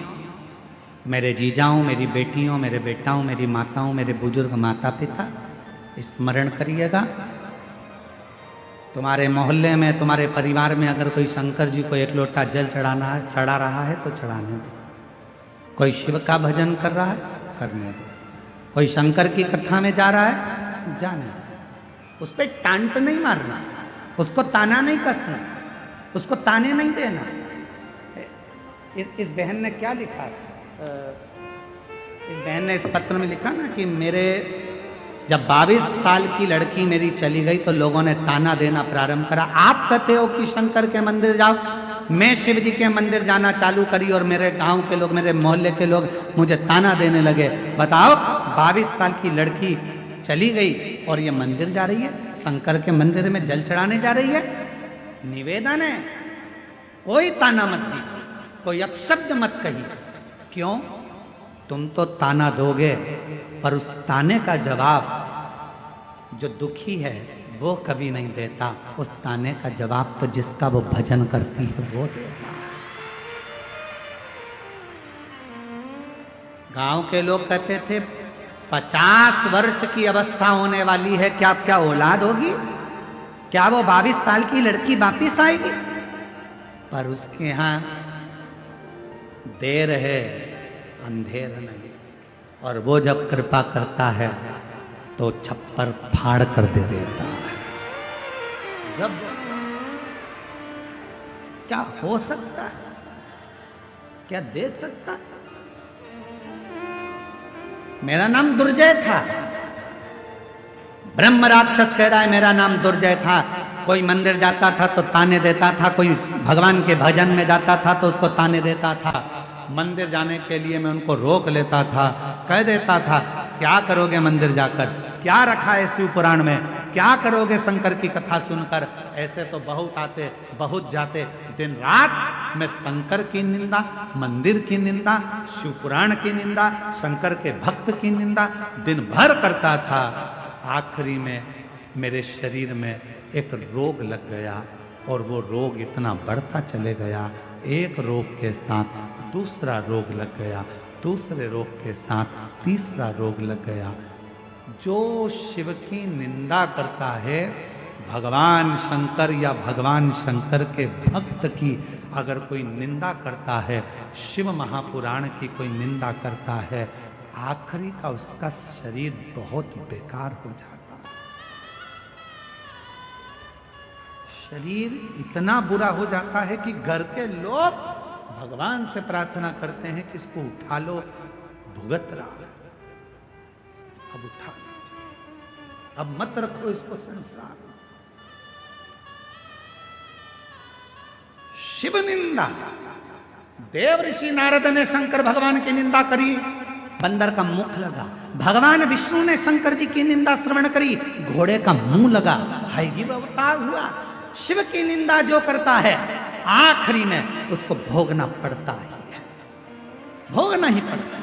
मेरे जीजाओं, मेरी बेटियों, मेरे बेटाओं, मेरी माताओं, मेरे बुजुर्ग माता पिता, स्मरण करिएगा, तुम्हारे मोहल्ले में, तुम्हारे परिवार में अगर कोई शंकर जी को एक लोटा जल चढ़ा रहा है तो चढ़ाने दो। कोई शिव का भजन कर रहा है, करने दो। कोई शंकर की कथा में जा रहा है, जाने दो। उस पर टांट नहीं मारना, उसको ताना नहीं कसना, उसको ताने नहीं देना। इस बहन ने क्या लिखा, इस बहन ने इस पत्र में लिखा ना कि मेरे जब 22 साल की लड़की मेरी चली गई तो लोगों ने ताना देना प्रारंभ करा। आप कहते हो कि शंकर के मंदिर जाओ, मैं शिव जी के मंदिर जाना चालू करी और मेरे गांव के लोग, मेरे मोहल्ले के लोग मुझे ताना देने लगे। बताओ, 22 साल की लड़की चली गई और ये मंदिर जा रही है, शंकर के मंदिर में जल चढ़ाने जा रही है। निवेदन है, कोई ताना मत दीजिए, कोई अपशब्द मत कहिए। क्यों? तुम तो ताना दोगे, पर उस ताने का जवाब जो दुखी है वो कभी नहीं देता। उस ताने का जवाब तो जिसका वो भजन करती है वो देता। गांव के लोग कहते थे 50 वर्ष की अवस्था होने वाली है, क्या औलाद होगी? क्या वो 22 साल की लड़की वापिस आएगी? पर उसके यहां देर है, अंधेर नहीं। और वो जब कृपा करता है तो छप्पर फाड़ कर दे देता है। जब क्या हो सकता है, क्या दे सकता है? मेरा नाम दुर्जय था, ब्रह्म राक्षस कह रहा है मेरा नाम दुर्जय था। कोई मंदिर जाता था तो ताने देता था, कोई भगवान के भजन में जाता था तो उसको ताने देता था। मंदिर जाने के लिए मैं उनको रोक लेता था, कह देता था क्या करोगे मंदिर जाकर, क्या रखा है शिव पुराण में, क्या करोगे शंकर की कथा सुनकर। ऐसे तो बहुत आते बहुत जाते, दिन रात मैं शंकर की निंदा, मंदिर की निंदा, शिव पुराण की निंदा, शंकर के भक्त की निंदा दिन भर करता था। आखिरी में मेरे शरीर में एक रोग लग गया और वो रोग इतना बढ़ता चले गया, एक रोग के साथ दूसरा रोग लग गया, दूसरे रोग के साथ तीसरा रोग लग गया। जो शिव की निंदा करता है, भगवान शंकर या भगवान शंकर के भक्त की अगर कोई निंदा करता है, शिव महापुराण की कोई निंदा करता है, आखिरी का उसका शरीर बहुत बेकार हो जाता है। शरीर इतना बुरा हो जाता है कि घर के लोग भगवान से प्रार्थना करते हैं कि इसको उठा लो, भुगत रहा है, अब उठा लीजिए, अब मत रखो इसको संसार। शिव निंदा, देव ऋषि नारद ने शंकर भगवान की निंदा करी, बंदर का मुख लगा। भगवान विष्णु ने शंकर जी की निंदा श्रवण करी, घोड़े का मुंह लगा, हयग्रीव अवतार हुआ। शिव की निंदा जो करता है आखिरी में उसको भोगना पड़ता ही है, भोगना ही पड़ता है।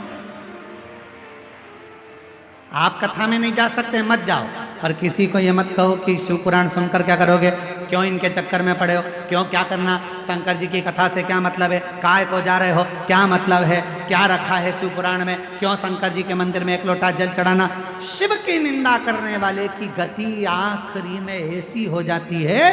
आप कथा में नहीं जा सकते, मत जाओ, पर किसी को ये मत कहो कि शिव पुराण सुनकर क्या करोगे, क्यों इनके चक्कर में पड़े हो, क्यों क्या करना, शंकर जी की कथा से क्या मतलब है, काय को जा रहे हो, क्या मतलब है, क्या रखा है शिव पुराण में, क्यों शंकर जी के मंदिर में एक लोटा जल चढ़ाना। शिव की निंदा करने वाले की गति आखिरी में ऐसी हो जाती है,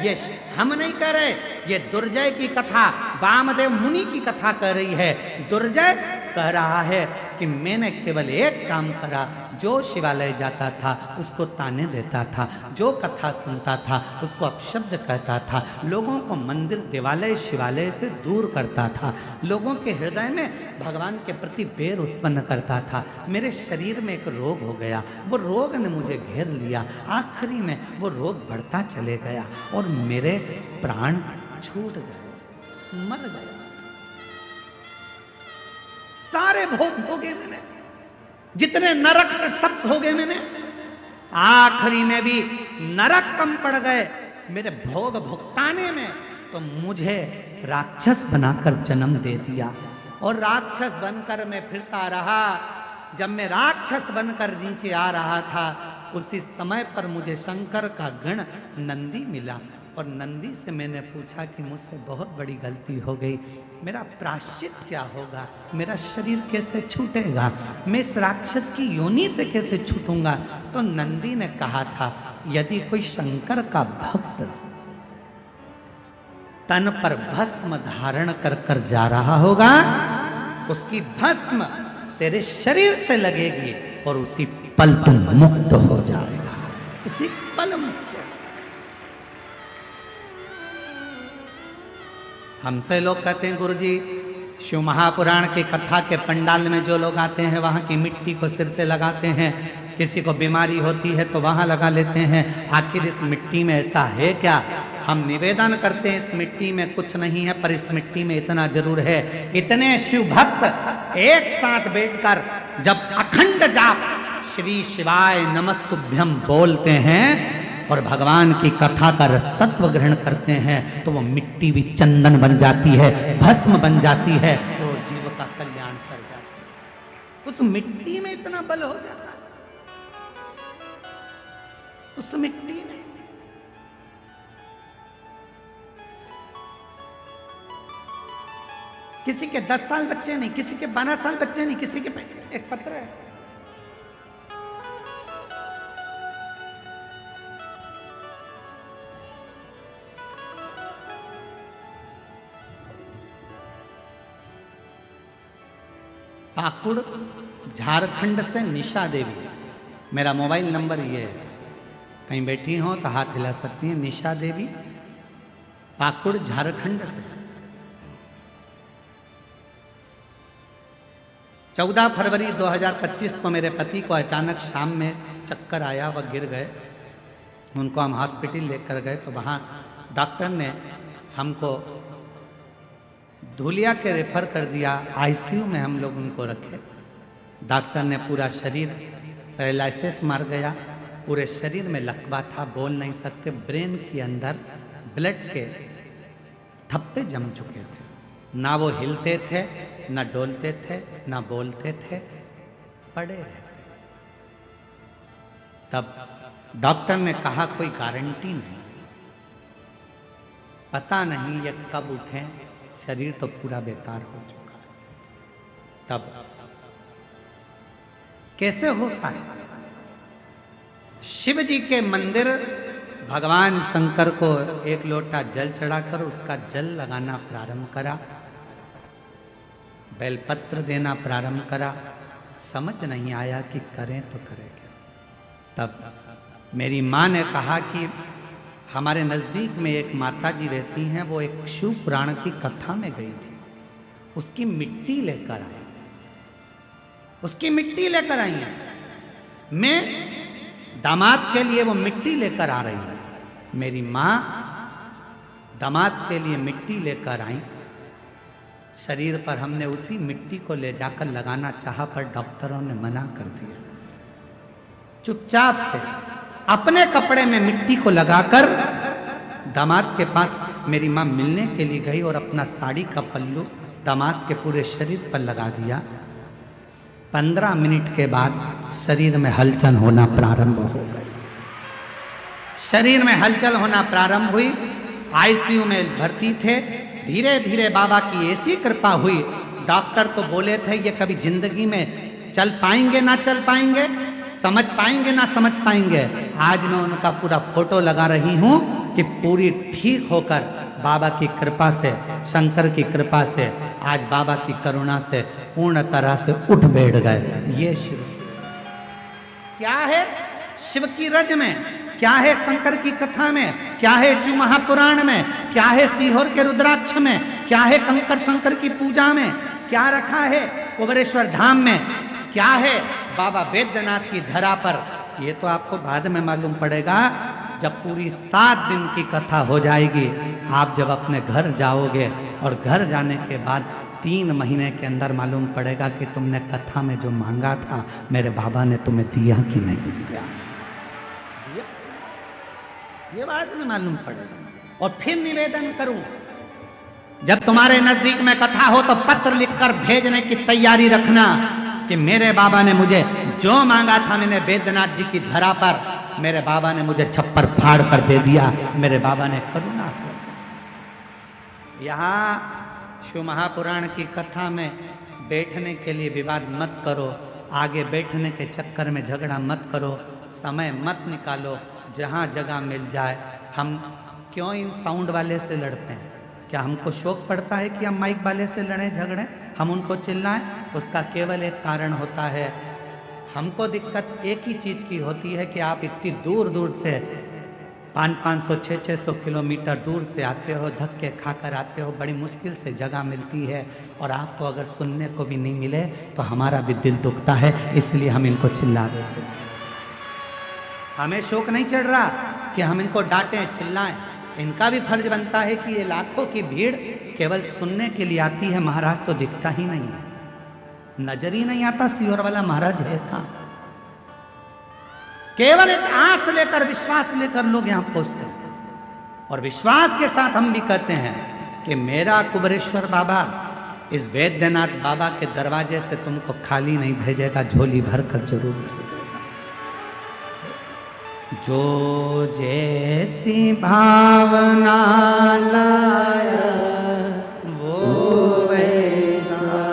ये हम नहीं कह रहे, ये दुर्जय की कथा, वामदेव मुनि की कथा कह रही है। दुर्जय कह रहा है कि मैंने केवल एक काम करा, जो शिवालय जाता था उसको ताने देता था, जो कथा सुनता था उसको अपशब्द कहता था, लोगों को मंदिर देवालय शिवालय से दूर करता था, लोगों के हृदय में भगवान के प्रति बैर उत्पन्न करता था। मेरे शरीर में एक रोग हो गया, वो रोग ने मुझे घेर लिया, आखिरी में वो रोग बढ़ता चले गया और मेरे प्राण छूट गए, मर गए। सारे भोग भोगे मैंने, जितने नरक के सब भोगे मैंने, आखिरी में भी नरक कम पड़ गए मेरे भोग भुगताने में, तो मुझे राक्षस बनाकर जन्म दे दिया और राक्षस बनकर मैं फिरता रहा। जब मैं राक्षस बनकर नीचे आ रहा था उसी समय पर मुझे शंकर का गण नंदी मिला और नंदी से मैंने पूछा कि मुझसे बहुत बड़ी गलती हो गई, मेरा प्रायश्चित क्या होगा, मेरा शरीर कैसे छूटेगा, मैं इस राक्षस की योनि से कैसे छूटूंगा। तो नंदी ने कहा था, यदि कोई शंकर का भक्त तन पर भस्म धारण कर कर जा रहा होगा, उसकी भस्म तेरे शरीर से लगेगी और उसी पल तुम मुक्त हो जाएगा, उसी पल मुक्त। हमसे लोग कहते हैं गुरुजी शिव महापुराण की कथा के पंडाल में जो लोग आते हैं वहाँ की मिट्टी को सिर से लगाते हैं, किसी को बीमारी होती है तो वहाँ लगा लेते हैं, आखिर इस मिट्टी में ऐसा है क्या? हम निवेदन करते हैं इस मिट्टी में कुछ नहीं है, पर इस मिट्टी में इतना जरूर है। इतने शिव भक्त एक साथ बैठकर जब अखंड जाप श्री शिवाय नमस्तुभ्यम बोलते हैं और भगवान की कथा का रसतत्व ग्रहण करते हैं तो वो मिट्टी भी चंदन बन जाती है, भस्म बन जाती है, तो जीव का कल्याण कर जाती है। उस मिट्टी में इतना बल हो जाता है, उस मिट्टी में। किसी के 10 साल बच्चे नहीं, किसी के 12 साल बच्चे नहीं, किसी के एक पत्र है, पाकुड़ झारखंड से निशा देवी, मेरा मोबाइल नंबर ये है, कहीं बैठी हो तो हाथ हिला सकती हैं। निशा देवी पाकुड़ झारखंड से 14 फरवरी 2025 को मेरे पति को अचानक शाम में चक्कर आया, वह गिर गए, उनको हम हॉस्पिटल लेकर गए तो वहाँ डॉक्टर ने हमको धुलिया के रेफर कर दिया, आईसीयू में हम लोग उनको रखे। डॉक्टर ने पूरा शरीर पैरालिसिस मार गया, पूरे शरीर में लकवा था, बोल नहीं सकते, ब्रेन के अंदर ब्लड के थप्पे जम चुके थे, ना वो हिलते थे, ना डोलते थे, ना बोलते थे, पड़े रहते। तब डॉक्टर ने कहा कोई गारंटी नहीं, पता नहीं ये कब उठे, शरीर तो पूरा बेकार हो चुका है। तब कैसे हो सकता? शिव जी के मंदिर भगवान शंकर को एक लोटा जल चढ़ाकर उसका जल लगाना प्रारंभ करा, बेलपत्र देना प्रारंभ करा, समझ नहीं आया कि करें तो करें क्या। तब मेरी माँ ने कहा कि हमारे नज़दीक में एक माता जी रहती हैं, वो एक शिव पुराण की कथा में गई थी, उसकी मिट्टी लेकर आई, उसकी मिट्टी लेकर आई हैं। मैं दामाद के लिए वो मिट्टी लेकर आ रही हूँ। मेरी माँ दामाद के लिए मिट्टी लेकर आई, शरीर पर हमने उसी मिट्टी को ले जाकर लगाना चाहा पर डॉक्टरों ने मना कर दिया। चुपचाप से अपने कपड़े में मिट्टी को लगाकर दामाद के पास मेरी माँ मिलने के लिए गई और अपना साड़ी का पल्लू दामाद के पूरे शरीर पर लगा दिया। 15 मिनट के बाद शरीर में हलचल होना प्रारंभ हो गई। शरीर में हलचल होना प्रारंभ हुई आईसीयू में भर्ती थे। धीरे धीरे बाबा की ऐसी कृपा हुई, डॉक्टर तो बोले थे ये कभी जिंदगी में चल पाएंगे ना चल पाएंगे, समझ पाएंगे ना समझ पाएंगे। आज मैं उनका पूरा फोटो लगा रही हूं कि पूरी ठीक होकर बाबा की कृपा से, शंकर की कृपा से, आज बाबा की करुणा से पूर्ण तरह से उठ बैठ गए। ये शिव क्या है, शिव की रज में क्या है, शंकर की कथा में क्या है, शिव महापुराण में क्या है, सीहोर के रुद्राक्ष में क्या है, कंकर शंकर की पूजा में क्या रखा है, कुबेरेश्वर धाम में क्या है, बाबा वैद्यनाथ की धरा पर, ये तो आपको बाद में मालूम पड़ेगा जब पूरी 7 दिन की कथा हो जाएगी। आप जब अपने घर जाओगे और घर जाने के बाद 3 महीने के अंदर मालूम पड़ेगा कि तुमने कथा में जो मांगा था मेरे बाबा ने तुम्हें दिया कि नहीं दिया। ये बाद में मालूम पड़ेगा। और फिर निवेदन करूं, जब तुम्हारे नजदीक में कथा हो तो पत्र लिखकर भेजने की तैयारी रखना कि मेरे बाबा ने मुझे जो मांगा था, मैंने वैद्यनाथ जी की धरा पर, मेरे बाबा ने मुझे छप्पर फाड़ कर दे दिया, मेरे बाबा ने करुणा की। यहाँ शिव महापुराण की कथा में बैठने के लिए विवाद मत करो, आगे बैठने के चक्कर में झगड़ा मत करो, समय मत निकालो, जहाँ जगह मिल जाए। हम क्यों इन साउंड वाले से लड़ते हैं? क्या हमको शौक पड़ता है कि हम माइक वाले से लड़ें झगड़ें, हम उनको चिल्लाएं? उसका केवल एक कारण होता है, हमको दिक्कत एक ही चीज़ की होती है कि आप इतनी दूर दूर से 500 600 किलोमीटर दूर से आते हो, धक्के खाकर आते हो, बड़ी मुश्किल से जगह मिलती है और आपको अगर सुनने को भी नहीं मिले तो हमारा भी दिल दुखता है, इसलिए हम इनको चिल्ला देते हैं। हमें शौक नहीं चढ़ रहा कि हम इनको डांटें चिल्लाएं, इनका भी फर्ज बनता है कि ये लाखों की भीड़ केवल सुनने के लिए आती है, महाराज तो दिखता ही नहीं है, नजर ही नहीं आता सीहोर वाला महाराज है कहाँ। केवल एक आस लेकर, विश्वास लेकर लोग यहां पहुंचते हैं और विश्वास के साथ हम भी कहते हैं कि मेरा कुबेरेश्वर बाबा इस वैद्यनाथ बाबा के दरवाजे से तुमको खाली नहीं भेजेगा, झोली भर कर जरूर भेजेगा। जो जैसी भावना लाया वो वैसा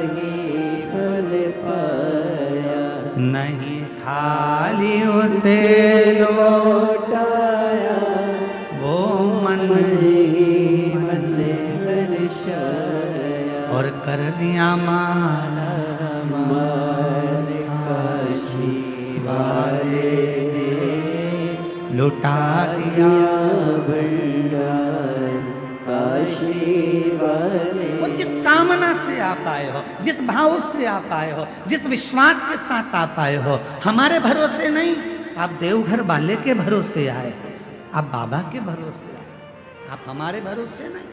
ही फल पाया, नहीं खाली उसे लौटाया, वो मन ही मन हर्षाया, और कर दिया माला माल काशी वाले लुटा दिया भंडार काशी वाले। वो जिस कामना से आप आए हो, जिस भाव से आप आए हो, जिस विश्वास के साथ आप आए हो, हमारे भरोसे नहीं, आप देवघर वाले के भरोसे आए, आप बाबा के भरोसे आए, आप हमारे भरोसे नहीं।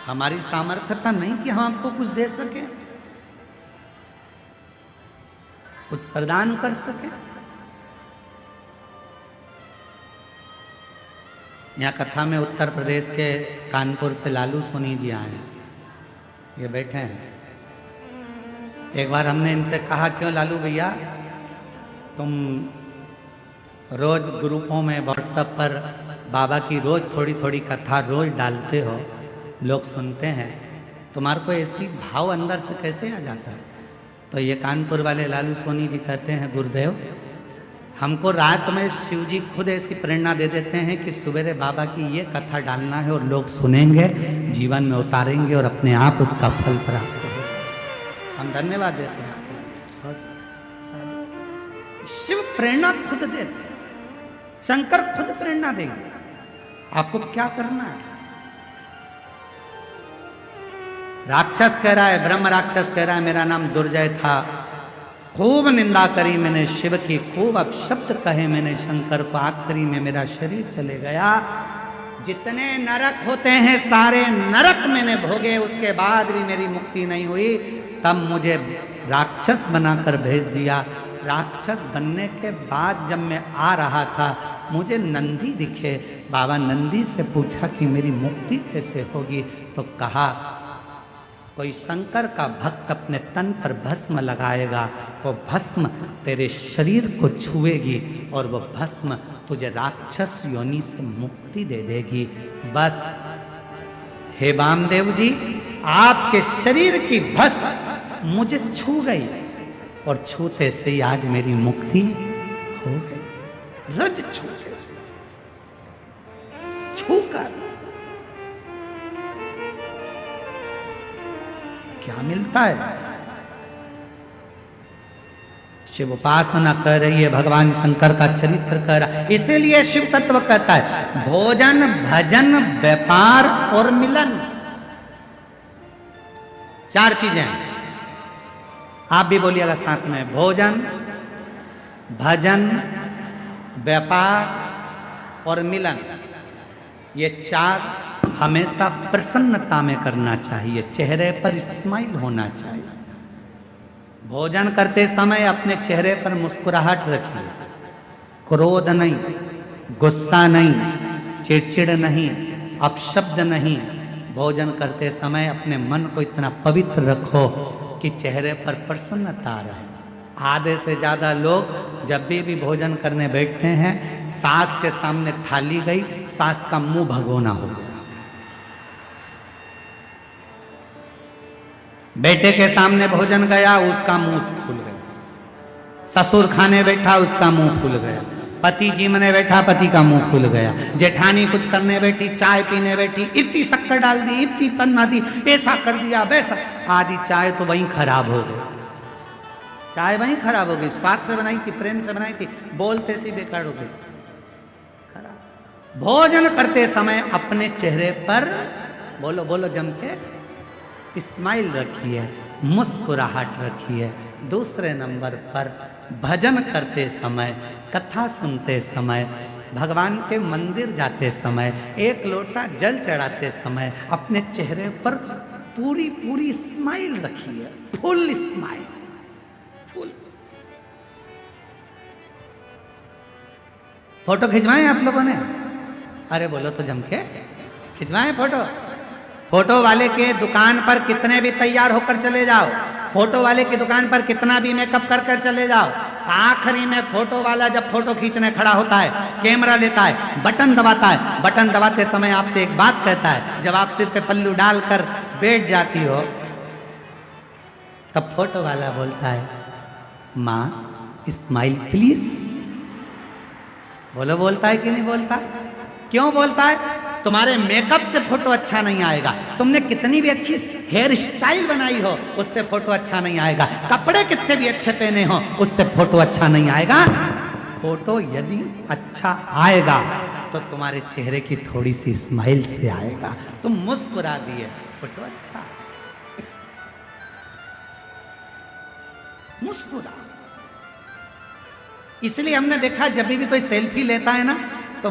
हमारी सामर्थ्यता नहीं कि हम आपको कुछ दे सके, कुछ प्रदान कर सके। यहाँ कथा में उत्तर प्रदेश के कानपुर से लालू सोनी जी आए, ये बैठे हैं। एक बार हमने इनसे कहा, क्यों लालू भैया तुम रोज ग्रुपों में व्हाट्सएप पर बाबा की रोज थोड़ी थोड़ी कथा रोज डालते हो, लोग सुनते हैं, तुम्हारे को ऐसी भाव अंदर से कैसे आ जाता है? तो ये कानपुर वाले लालू सोनी जी कहते हैं, गुरुदेव हमको रात में शिव जी खुद ऐसी प्रेरणा दे देते हैं कि सवेरे बाबा की ये कथा डालना है और लोग सुनेंगे, जीवन में उतारेंगे और अपने आप उसका फल प्राप्त होगा। हम धन्यवाद देते हैं। शिव प्रेरणा खुद देते हैं, शंकर खुद प्रेरणा देंगे, आपको क्या करना है? राक्षस कह रहा है, ब्रह्म राक्षस कह रहा है मेरा नाम दुर्जय था, खूब निंदा करी मैंने शिव की, खूब अपशब्द कहे मैंने शंकर को, आखिरी में मेरा शरीर चले गया। जितने नरक होते हैं सारे नरक मैंने भोगे, उसके बाद भी मेरी मुक्ति नहीं हुई। तब मुझे राक्षस बनाकर भेज दिया। राक्षस बनने के बाद जब मैं आ रहा था मुझे नंदी दिखे। बाबा नंदी से पूछा कि मेरी मुक्ति कैसे होगी, तो कहा कोई शंकर का भक्त अपने तन पर भस्म लगाएगा, वो भस्म तेरे शरीर को छुएगी और वो भस्म तुझे राक्षस योनि से मुक्ति दे देगी। बस हे वामदेव जी, आपके शरीर की भस्म मुझे छू गई और छूते से ही आज मेरी मुक्ति हो गई। रज छूते से, छूकर क्या मिलता है? शिव उपासना कर रही है, भगवान शंकर का चरित्र कर रहा है। इसीलिए शिव तत्व कहता है भोजन भजन व्यापार और मिलन, चार चीजें हैं। आप भी बोलिएगा साथ में, भोजन भजन व्यापार और मिलन। ये चार हमेशा प्रसन्नता में करना चाहिए, चेहरे पर स्माइल होना चाहिए। भोजन करते समय अपने चेहरे पर मुस्कुराहट रखिए, क्रोध नहीं, गुस्सा नहीं, चिड़चिड़ नहीं, अपशब्द नहीं। भोजन करते समय अपने मन को इतना पवित्र रखो कि चेहरे पर प्रसन्नता रहे। आधे से ज्यादा लोग जब भी भोजन करने बैठते हैं, सास के सामने थाली गई, सास का मुंह भगोना हो गया। बेटे के सामने भोजन गया, उसका मुंह खुल गया। ससुर खाने बैठा, उसका मुंह खुल गया। पति जी मने बैठा, पति का मुंह खुल गया। जेठानी कुछ करने बैठी, चाय पीने बैठी, इतनी शक्कर डाल दी, इतनी पन्ना दी, ऐसा कर दिया वैसा, आधी चाय तो वहीं खराब हो गई। चाय वहीं खराब हो गई, स्वाद से बनाई थी, प्रेम से बनाई थी, बोलते से बेकार हो गई, खराब। भोजन करते समय अपने चेहरे पर बोलो बोलो जम के स्माइल रखिए, मुस्कुराहट रखिए। दूसरे नंबर पर भजन करते समय, कथा सुनते समय, भगवान के मंदिर जाते समय, एक लोटा जल चढ़ाते समय अपने चेहरे पर पूरी पूरी स्माइल रखिए, फुल स्माइल, फुल। फोटो खिंचवाएं आप लोगों ने? अरे बोलो तो जम के खिंचवाएं फोटो। फोटो वाले के दुकान पर कितने भी तैयार होकर चले जाओ, फोटो वाले की दुकान पर कितना भी मेकअप कर कर चले जाओ, आखिरी में फोटो वाला जब फोटो खींचने खड़ा होता है, कैमरा लेता है, बटन दबाता है, बटन दबाते समय आपसे एक बात कहता है। जब आप सिर पे पल्लू डालकर बैठ जाती हो, तब फोटो वाला बोलता है, माँ स्माइल प्लीज। बोलो बोलता है कि नहीं बोलता? क्यों बोलता है? तुम्हारे मेकअप से फोटो अच्छा नहीं आएगा, तुमने कितनी भी अच्छी हेयर स्टाइल बनाई हो उससे फोटो अच्छा नहीं आएगा, कपड़े कितने भी अच्छे पहने हो उससे फोटो अच्छा नहीं आएगा। फोटो यदि अच्छा आएगा तो तुम्हारे चेहरे की थोड़ी सी स्माइल से आएगा। तुम मुस्कुरा दिए, फोटो अच्छा, मुस्कुरा। इसलिए हमने देखा जब भी कोई सेल्फी लेता है ना तो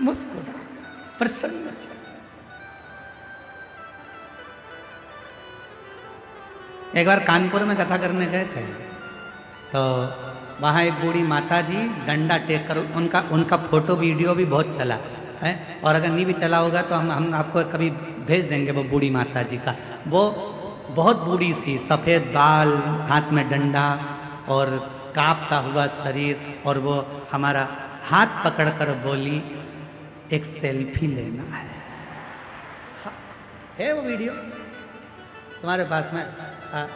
मुस्कुरा, प्रसन्न। एक बार कानपुर में कथा करने गए थे तो वहाँ एक बूढ़ी माता जी डंडा टेक कर, उनका फोटो वीडियो भी बहुत चला है, और अगर नहीं भी चला होगा तो हम आपको कभी भेज देंगे वो बूढ़ी माता जी का। वो बहुत बूढ़ी सी, सफ़ेद बाल, हाथ में डंडा और कांपता हुआ शरीर, और वो हमारा हाथ पकड़कर बोली, एक सेल्फी लेना है वो वीडियो तुम्हारे पास में,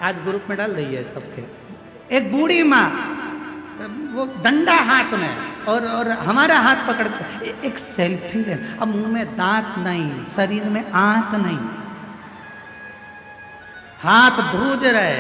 आज ग्रुप में डाल दीजिए सबके। एक बूढ़ी माँ, वो डंडा हाथ में और हमारा हाथ पकड़ एक सेल्फी लेना। अब मुंह में दांत नहीं, शरीर में आंत नहीं, हाथ धूज रहे,